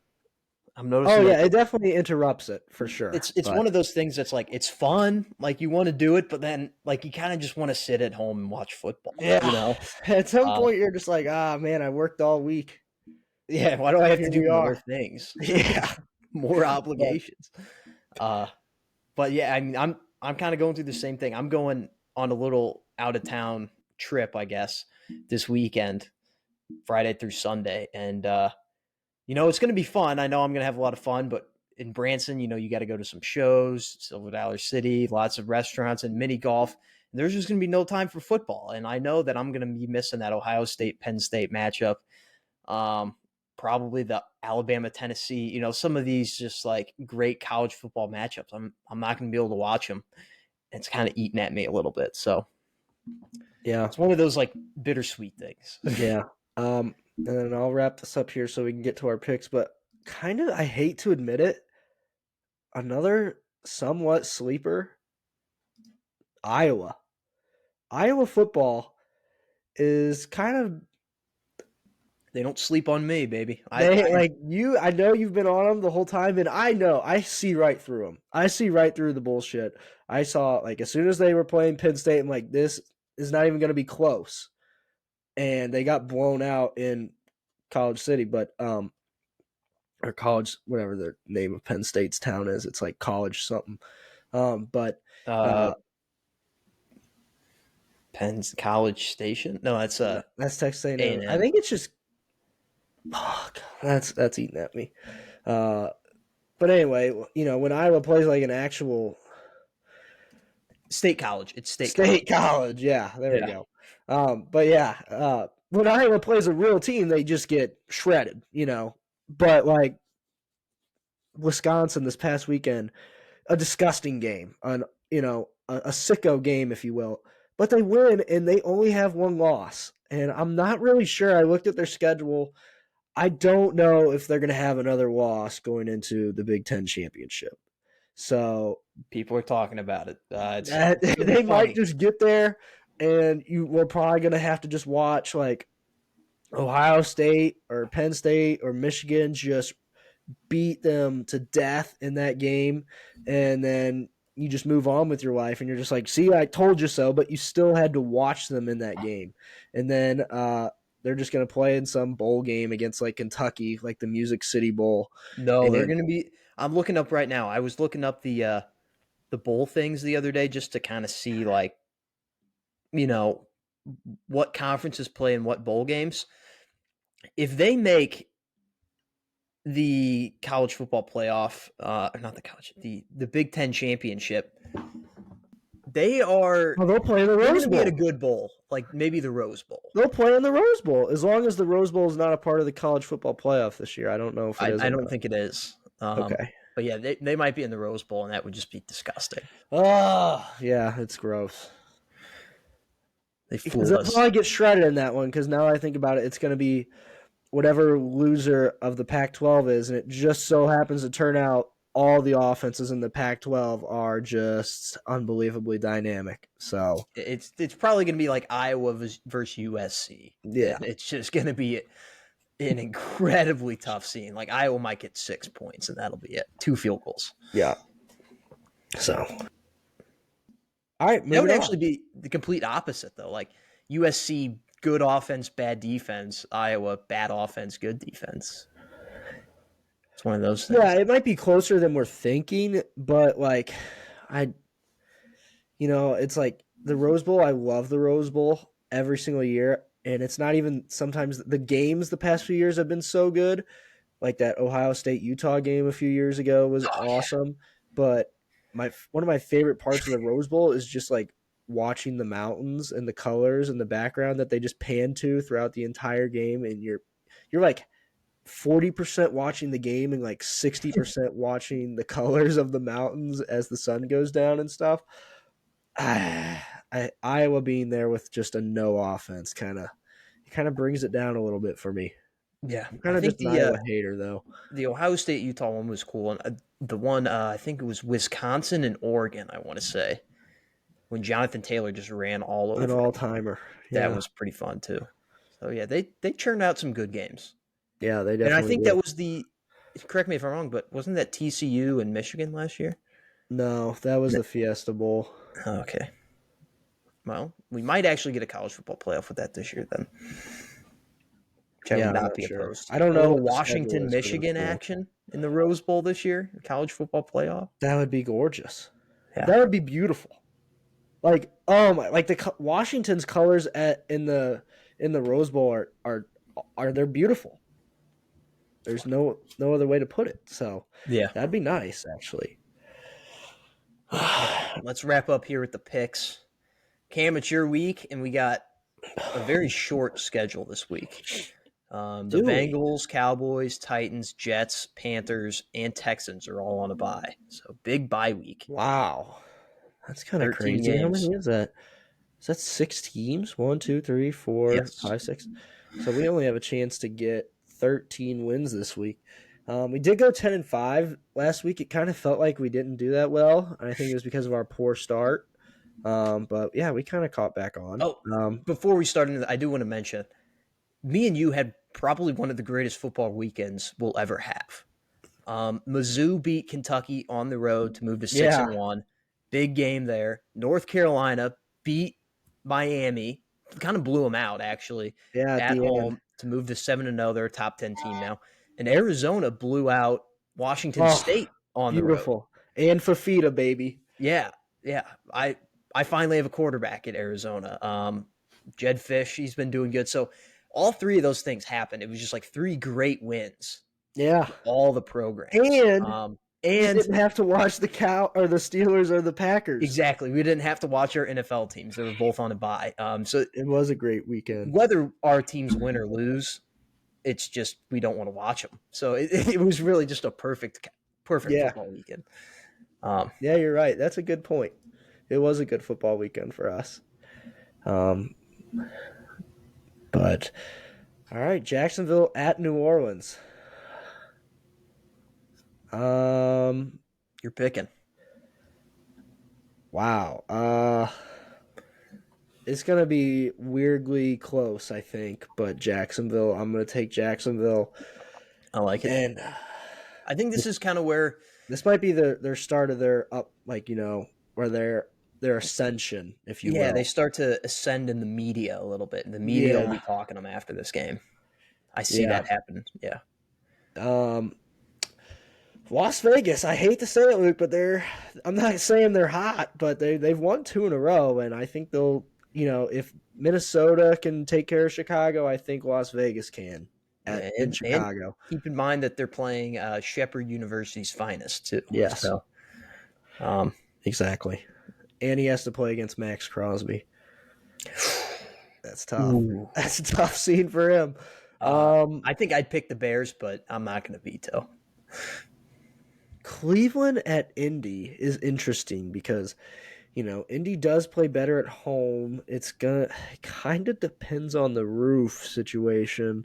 I'm Oh noticing yeah, that it definitely interrupts it for sure. it's But one of those things that's like it's fun, like you want to do it, but then like you kind of just want to sit at home and watch football, you yeah, know? at some Uh, point you're just like, ah man, I worked all week. yeah, why do I have to Here do we more are. things, Yeah, more but obligations? Uh, but yeah, I mean, I'm kind of going through the same thing. I'm going on a little out of town trip, I guess, this weekend, Friday through Sunday, and it's going to be fun. I know I'm going to have a lot of fun, but in Branson, you got to go to some shows, Silver Dollar City, lots of restaurants and mini golf. And there's just going to be no time for football. And I know that I'm going to be missing that Ohio State Penn State matchup. Um, Probably the Alabama Tennessee, some of these just like great college football matchups. I'm not going to be able to watch them. It's kind of eating at me a little bit. So yeah, it's one of those like bittersweet things. yeah. And then I'll wrap this up here so we can get to our picks. But kind of, I hate to admit it, another somewhat sleeper, Iowa. Iowa football is kind of They don't sleep on me, baby. they like you. I know you've been on them the whole time, and I know I see right through them. I see right through the bullshit. I saw like as soon as they were playing Penn State, I'm like, this is not even going to be close, and they got blown out in College City. But or college, whatever the name of Penn State's town is. It's like college something. But uh, uh, Penn's College Station. No, that's that's Texas A&M. I A&M. think it's just fuck. That's eating at me. Uh, but anyway, when Iowa plays like an actual State College. It's State state College. college, yeah, there we Yeah. go. But yeah, when Iowa plays a real team, they just get shredded. But like Wisconsin this past weekend, a disgusting game, a sicko game, if you will. But they win, and they only have one loss. And I'm not really sure. I looked at their schedule. I don't know if they're going to have another loss going into the Big Ten championship. So People are talking about it. that It's gonna be they might funny. just get there, and we're probably going to have to just watch like Ohio State or Penn State or Michigan just beat them to death in that game, and then you just move on with your life and you're just like, see, I told you so, but you still had to watch them in that game. And then they're just going to play in some bowl game against like Kentucky, like the Music City Bowl. No, they're And gonna be. I'm looking up right now. I was looking up the bowl things the other day just to kind of see like you know what conferences play in what bowl games. If they make the college football playoff, or not the college, the Big Ten championship, they are Oh, they'll play in the they're going Rose to be at a Bowl. good bowl, like maybe the Rose Bowl. They'll play in the Rose Bowl as long as the Rose Bowl is not a part of the college football playoff this year. I don't know if it is I or don't not. think it is. Okay. But yeah, they might be in the Rose Bowl, and that would just be disgusting. Oh, yeah, it's gross. They Because fooled they'll us. probably get shredded in that one. Because now I think about it, it's going to be whatever loser of the Pac-12 is, and it just so happens to turn out all the offenses in the Pac-12 are just unbelievably dynamic. So It's probably going to be like Iowa versus USC, yeah, and it's just going to be an incredibly tough scene. Like Iowa might get 6 points, and that'll be it. 2 field goals. yeah. So all right, That would moving actually on. be the complete opposite, though. Like USC, good offense, bad defense. Iowa, bad offense, good defense. It's one of those Yeah, things. it might be closer than we're thinking, but like I it's like the Rose Bowl. I love the Rose Bowl every single year, and it's not even sometimes the games the past few years have been so good. Like that Ohio State Utah game a few years ago was Oh yeah, awesome, but my one of my favorite parts of the Rose Bowl is just like watching the mountains and the colors and the background that they just pan to throughout the entire game, and you're like 40% watching the game and like 60% watching the colors of the mountains as the sun goes down and stuff. Iowa being there with just a no offense kind of brings it down a little bit for me. yeah. I'm I kind of think just an Iowa hater though. the Ohio State Utah one was cool, and the one I think it was Wisconsin and Oregon. I want to say when Jonathan Taylor just ran all An over all him. timer. That Yeah. was pretty fun too. So yeah, they churned out some good games, Yeah, they and I definitely think that did. was the. Correct me if I'm wrong, but wasn't that TCU and Michigan last year? No, that was No. the Fiesta Bowl. Okay. Well, we might actually get a college football playoff with that this year, then, which I would Yeah, I'm not not be sure. opposed I to. don't A know little what the schedule Washington is for those Michigan two. action in the Rose Bowl this year, college football playoff. That would be gorgeous. Yeah, That would be beautiful. Like, oh my, like the Washington's colors in the Rose Bowl are they're beautiful. There's no other way to put it. So yeah. that'd be nice, actually. Okay, let's wrap up here with the picks. Cam, it's your week, and we got a very short schedule this week. The Do we? Bengals, Cowboys, Titans, Jets, Panthers, and Texans are all on a bye. So big bye week. Wow, that's kind of 13 crazy. How games. many is that? Is that 6 teams? One, two, three, four, Yes. five, six. So we only have a chance to get 13 wins this week. We did go 10-5 last week. It kind of felt like we didn't do that well, and I think it was because of our poor start. But yeah, we kind of caught back on. Oh, before we start into I do want to mention me and you had probably one of the greatest football weekends we'll ever have. Mizzou beat Kentucky on the road to move to six Yeah, and one. Big game there. North Carolina beat Miami, kind of blew them out actually yeah, at at the end. home to move to 7-0. They're a top 10 team now. And Arizona blew out Washington Oh, State on the road. beautiful. And Fafita, baby. Yeah, yeah. I finally have a quarterback at Arizona. Jed Fish, he's been doing good. So all 3 of those things happened. It was just like 3 great wins Yeah. for all the programs. And we And didn't have to watch the cow or the Steelers or the Packers. exactly, we didn't have to watch our NFL teams; they were both on a bye. So It was a great weekend. whether our teams win or lose, it's just we don't want to watch them. So it was really just a perfect Yeah. football weekend. Yeah, you're right. That's a good point. It was a good football weekend for us. Um, but all right, Jacksonville at New Orleans. You're picking. Wow. It's gonna be weirdly close, I think. But Jacksonville, I'm gonna take Jacksonville, I like it. and I think this is kind of where this might be their start of their up, like where their ascension, if you will. they start to ascend in the media a little bit. The media will Yeah, be talking them after this game. I see yeah. that happen. Yeah. Um, Las Vegas. I hate to say it, Luke, but I'm not saying they're hot, but they've won 2 in a row, and I think they'll. If Minnesota can take care of Chicago, I think Las Vegas can. in And Chicago. keep in mind that they're playing Shepherd University's finest too. Yes, So, um, exactly. And he has to play against Max Crosby. That's tough. ooh, That's a tough scene for him. I think I'd pick the Bears, but I'm not going to veto. Cleveland at Indy is interesting because Indy does play better at home. It kind of depends on the roof situation.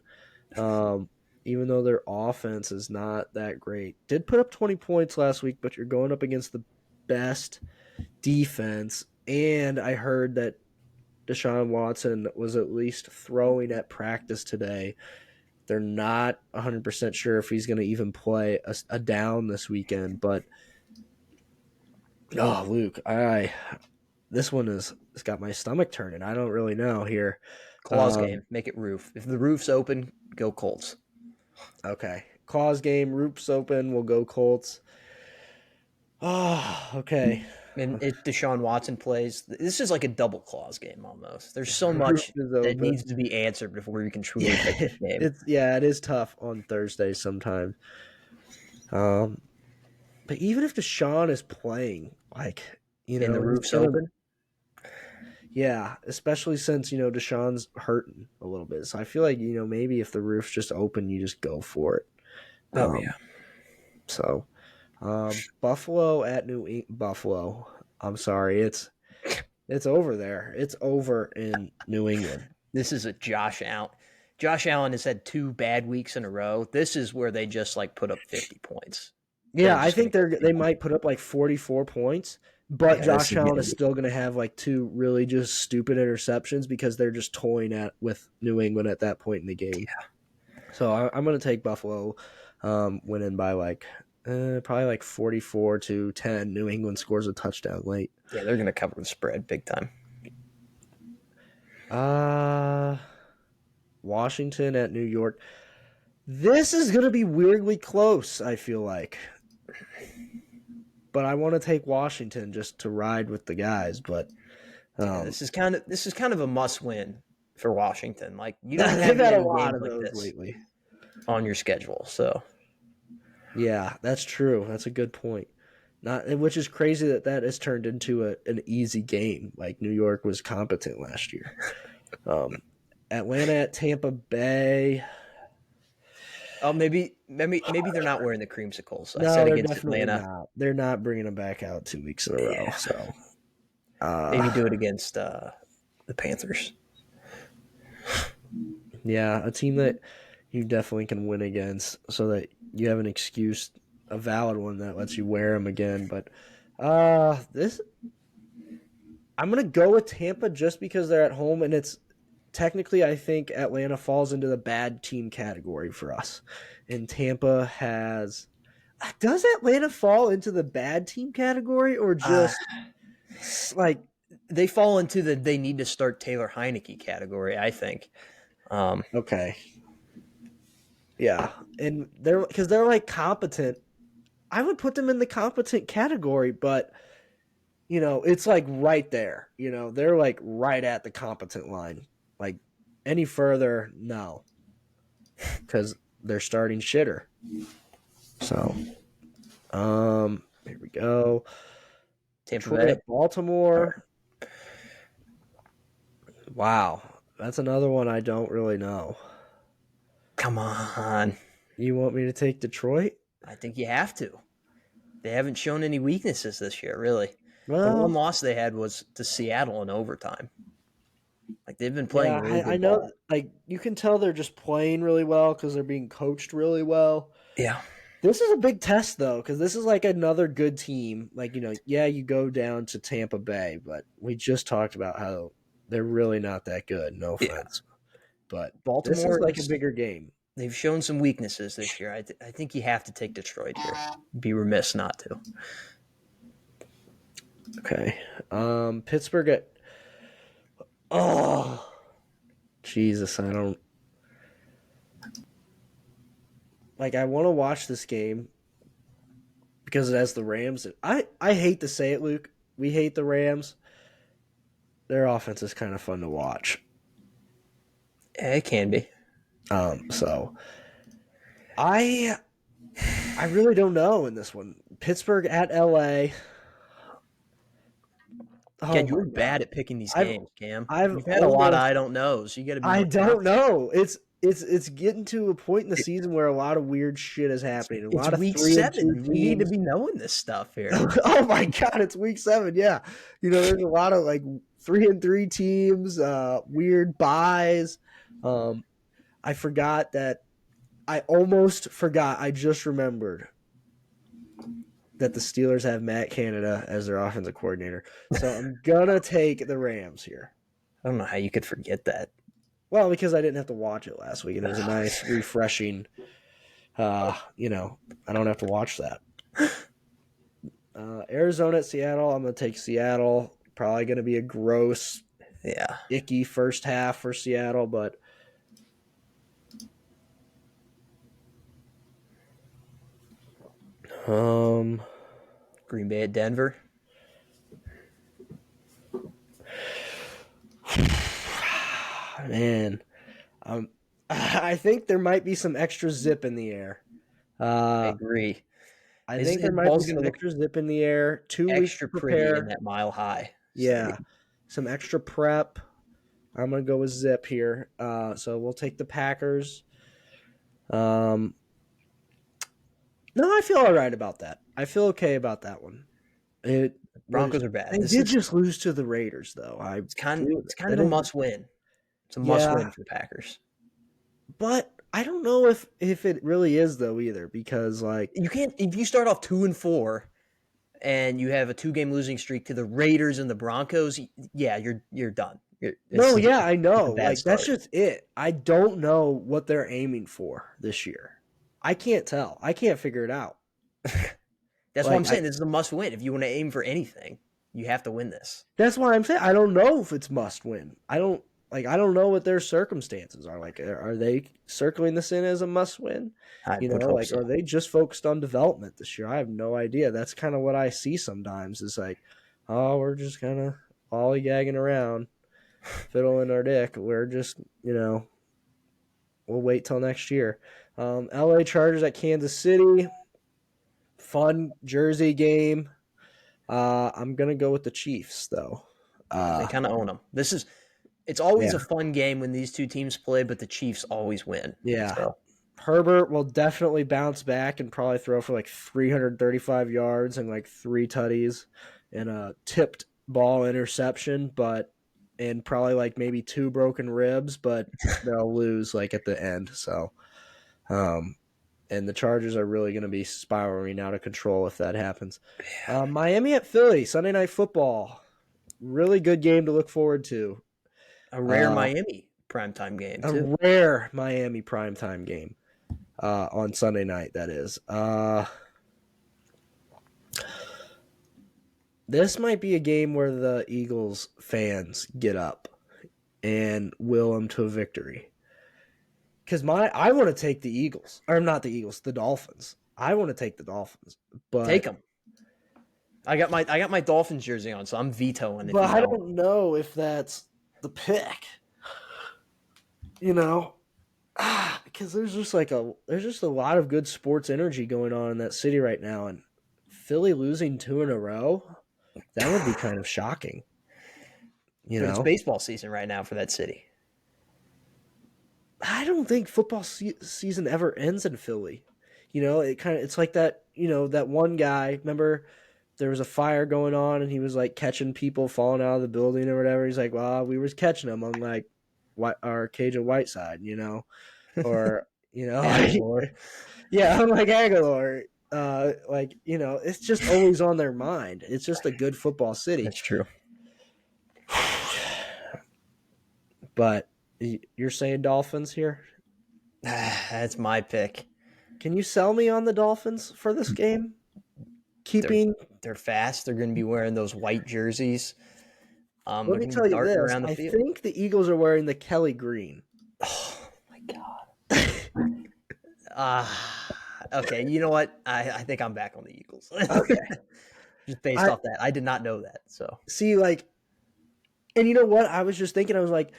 Even though their offense is not that great. Did put up 20 points last week, but you're going up against the best defense. And I heard that Deshaun Watson was at least throwing at practice today. They're not 100% sure if he's going to even play a down this weekend, but Luke, this one has got my stomach turning. I don't really know here. Claws game, make it roof. If the roof's open, go Colts. Okay. Claws game, roof's open, we'll go Colts. Oh, okay. And if Deshaun Watson plays, this is like a double clause game almost. There's so Roof much is that open. needs to be answered before you can truly Yeah, pick this game. it is tough on Thursday sometimes. But even if Deshaun is playing, And the he's roof's gonna, open. yeah, especially since Deshaun's hurting a little bit. So I feel like maybe if the roof's just open, you just go for it. Oh yeah. So, Buffalo at Buffalo. I'm sorry, it's over there. It's over in New England. This is a Josh Allen. Josh Allen has had 2 bad weeks in a row. This is where they just like put up 50 points. Yeah, I think they might put up like 44 points, but Yeah, this Josh is Allen gonna is still going to have like 2 really just stupid interceptions because they're just toying with New England at that point in the game. Yeah. So I'm going to take Buffalo winning by probably like 44-10. New England scores a touchdown late. Yeah, they're gonna cover the spread big time. Washington at New York. This is going to be weirdly close, I feel like. But I want to take Washington just to ride with the guys. But this is kind of a must win for Washington. Like you don't they've have had a many lot games of like those this lately. on your schedule. So Yeah, that's true. That's a good point. Which is crazy that has turned into an easy game. Like New York was competent last year. Atlanta at Tampa Bay. oh, maybe they're not wearing the creamsicles. I No, said they're against definitely Atlanta. not. They're not bringing them back out 2 weeks in a row. Yeah, So maybe do it against the Panthers. yeah, a team that you definitely can win against, so that you have an excuse, a valid one that lets you wear them again. But this, I'm gonna go with Tampa just because they're at home, and it's technically I think Atlanta falls into the bad team category for us, and Tampa has. Does Atlanta fall into the bad team category or just like they fall into the they need to start Taylor Heineke category? I think. Okay. Yeah, and they're like competent. I would put them in the competent category, but it's like right there. They're like right at the competent line. Like any further, no, because they're starting shitter. So, here we go. Tampa Detroit Bay. at Baltimore. Wow, that's another one I don't really know. Come on. You want me to take Detroit? I think you have to. They haven't shown any weaknesses this year, really. The one Well, loss they had was to Seattle in overtime. Like they've been playing yeah, really I good know. ball. Like you can tell they're just playing really well because they're being coached really well. Yeah. This is a big test though, because this is like another good team. Like yeah, you go down to Tampa Bay, but we just talked about how they're really not that good. No Yeah. offense, but this is Baltimore like a bigger game. they've shown some weaknesses this year. I think you have to take Detroit here. Be remiss not to. Okay, Pittsburgh at oh Jesus, I don't like. I want to watch this game because it has the Rams. I hate to say it, Luke. We hate the Rams. Their offense is kind of fun to watch. Yeah, it can be. So I really don't know in this one. Pittsburgh at LA. Yeah, Oh my you're bad god. at picking these I've games, Cam. I've You've had a lot of almost I don't knows. You got to be I more don't confident. know. It's getting to a point in the season where a lot of weird shit is happening. A It's lot of week 3-2 7. We need to teams. be knowing this stuff here. Oh my god, it's week 7. Yeah. There's a lot of like 3-3 teams, weird buys. Um I forgot that I almost forgot. I just remembered that the Steelers have Matt Canada as their offensive coordinator. So I'm gonna take the Rams here. I don't know how you could forget that. Well, because I didn't have to watch it last week, and it was a nice, refreshing. I don't have to watch that. Arizona at Seattle. I'm gonna take Seattle. Probably gonna be a gross, Yeah. icky first half for Seattle, but Green Bay at Denver. man, I think there might be some extra zip in the air. I Uh, agree. I His, think his there might be ball's going some to look extra zip in the air. 2 weeks to extra pretty in prepare. that Mile High Yeah, Stadium. some extra prep. I'm gonna go with zip here. So we'll take the Packers. Um, no, I feel all right about that. I feel okay about that one. It was Broncos are bad. they This did is just lose to the Raiders though. it's kind That of a is must win. It's a must yeah, win for the Packers. but I don't know if it really is though either because like You can't if you start off 2-4 and you have a 2-game losing streak to the Raiders and the Broncos. Yeah, you're done. no, yeah, I It's a know. bad Like that's start. just it. I don't know what they're aiming for this year. I can't tell. I can't figure it out. That's what I'm Like I saying. This is a must win. If you want to aim for anything, you have to win this. That's why I'm saying I don't know if it's must win. I don't know what their circumstances are. Like are they circling this in as a must win? I would hope Like so. are they just focused on development this year? I have no idea. That's kind of what I see sometimes is like, oh, we're just kind of lollygagging around, fiddling our dick. We're just, we'll wait till next year. LA Chargers at Kansas City. Fun Jersey game. I'm gonna go with the Chiefs though. They kind of own them. It's always Yeah. a fun game when these two teams play, but the Chiefs always win. Yeah. So Herbert will definitely bounce back and probably throw for like 335 yards and like 3 tutties and a tipped ball interception, and probably like maybe 2 broken ribs, but they'll lose like at the end. So, and the Chargers are really going to be spiraling out of control if that happens. Miami at Philly, Sunday Night Football. Really good game to look forward to. a rare Uh, Miami primetime game a too. rare Miami primetime game. On Sunday night, that is. This might be a game where the Eagles fans get up and will them to a victory. Because I want to take the Eagles, or not the Eagles, the Dolphins. I want to take the Dolphins, Take but them. I got my Dolphins jersey on, so I'm vetoing if but you I don't. don't know if that's the pick. Because there's just a lot of good sports energy going on in that city right now, and Philly losing 2 in a row, that would be kind of shocking. But it's baseball season right now for that city. I don't think football season ever ends in Philly. It's like that. That one guy. Remember, there was a fire going on, and he was like catching people falling out of the building or whatever. He's like, "Well, we was catching them on like our Cajun Whiteside," or Aguilar. yeah, I'm like Aguilar. It's just always on their mind. It's just a good football city. That's true. But you're saying Dolphins here? That's my pick. Can you sell me on the Dolphins for this game? Keeping. They're fast. They're going to be wearing those white jerseys. Let They're me going to tell be you darting this. around the I field. think the Eagles are wearing the Kelly green. Oh my god. Okay. You know what? I think I'm back on the Eagles. Okay. Just based off that, I did not know that. So See, and you know what? I was just thinking. I was like,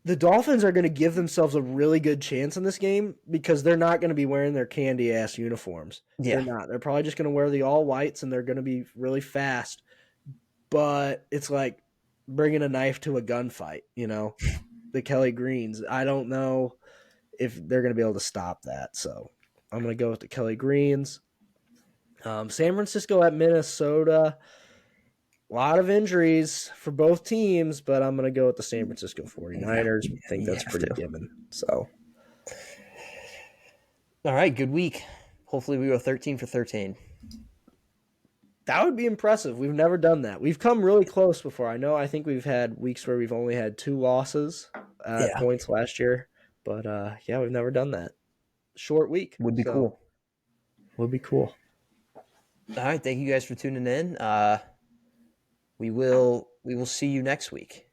The Dolphins are going to give themselves a really good chance in this game because they're not going to be wearing their candy ass uniforms. They're Yeah. not. They're probably just going to wear the all whites and they're going to be really fast. But it's like bringing a knife to a gunfight, the Kelly Greens. I don't know if they're going to be able to stop that. So I'm going to go with the Kelly Greens. San Francisco at Minnesota. A lot of injuries for both teams, but I'm going to go with the San Francisco 49ers. I think You that's have pretty to. given. So, All right, good week. Hopefully we go 13 for 13. that would be impressive. We've never done that. We've come really close before. I think we've had weeks where we've only had 2 losses at Yeah, points last year, but yeah, we've never done that. Short week, would be so cool. would be cool. All right, thank you guys for tuning in. We will see you next week.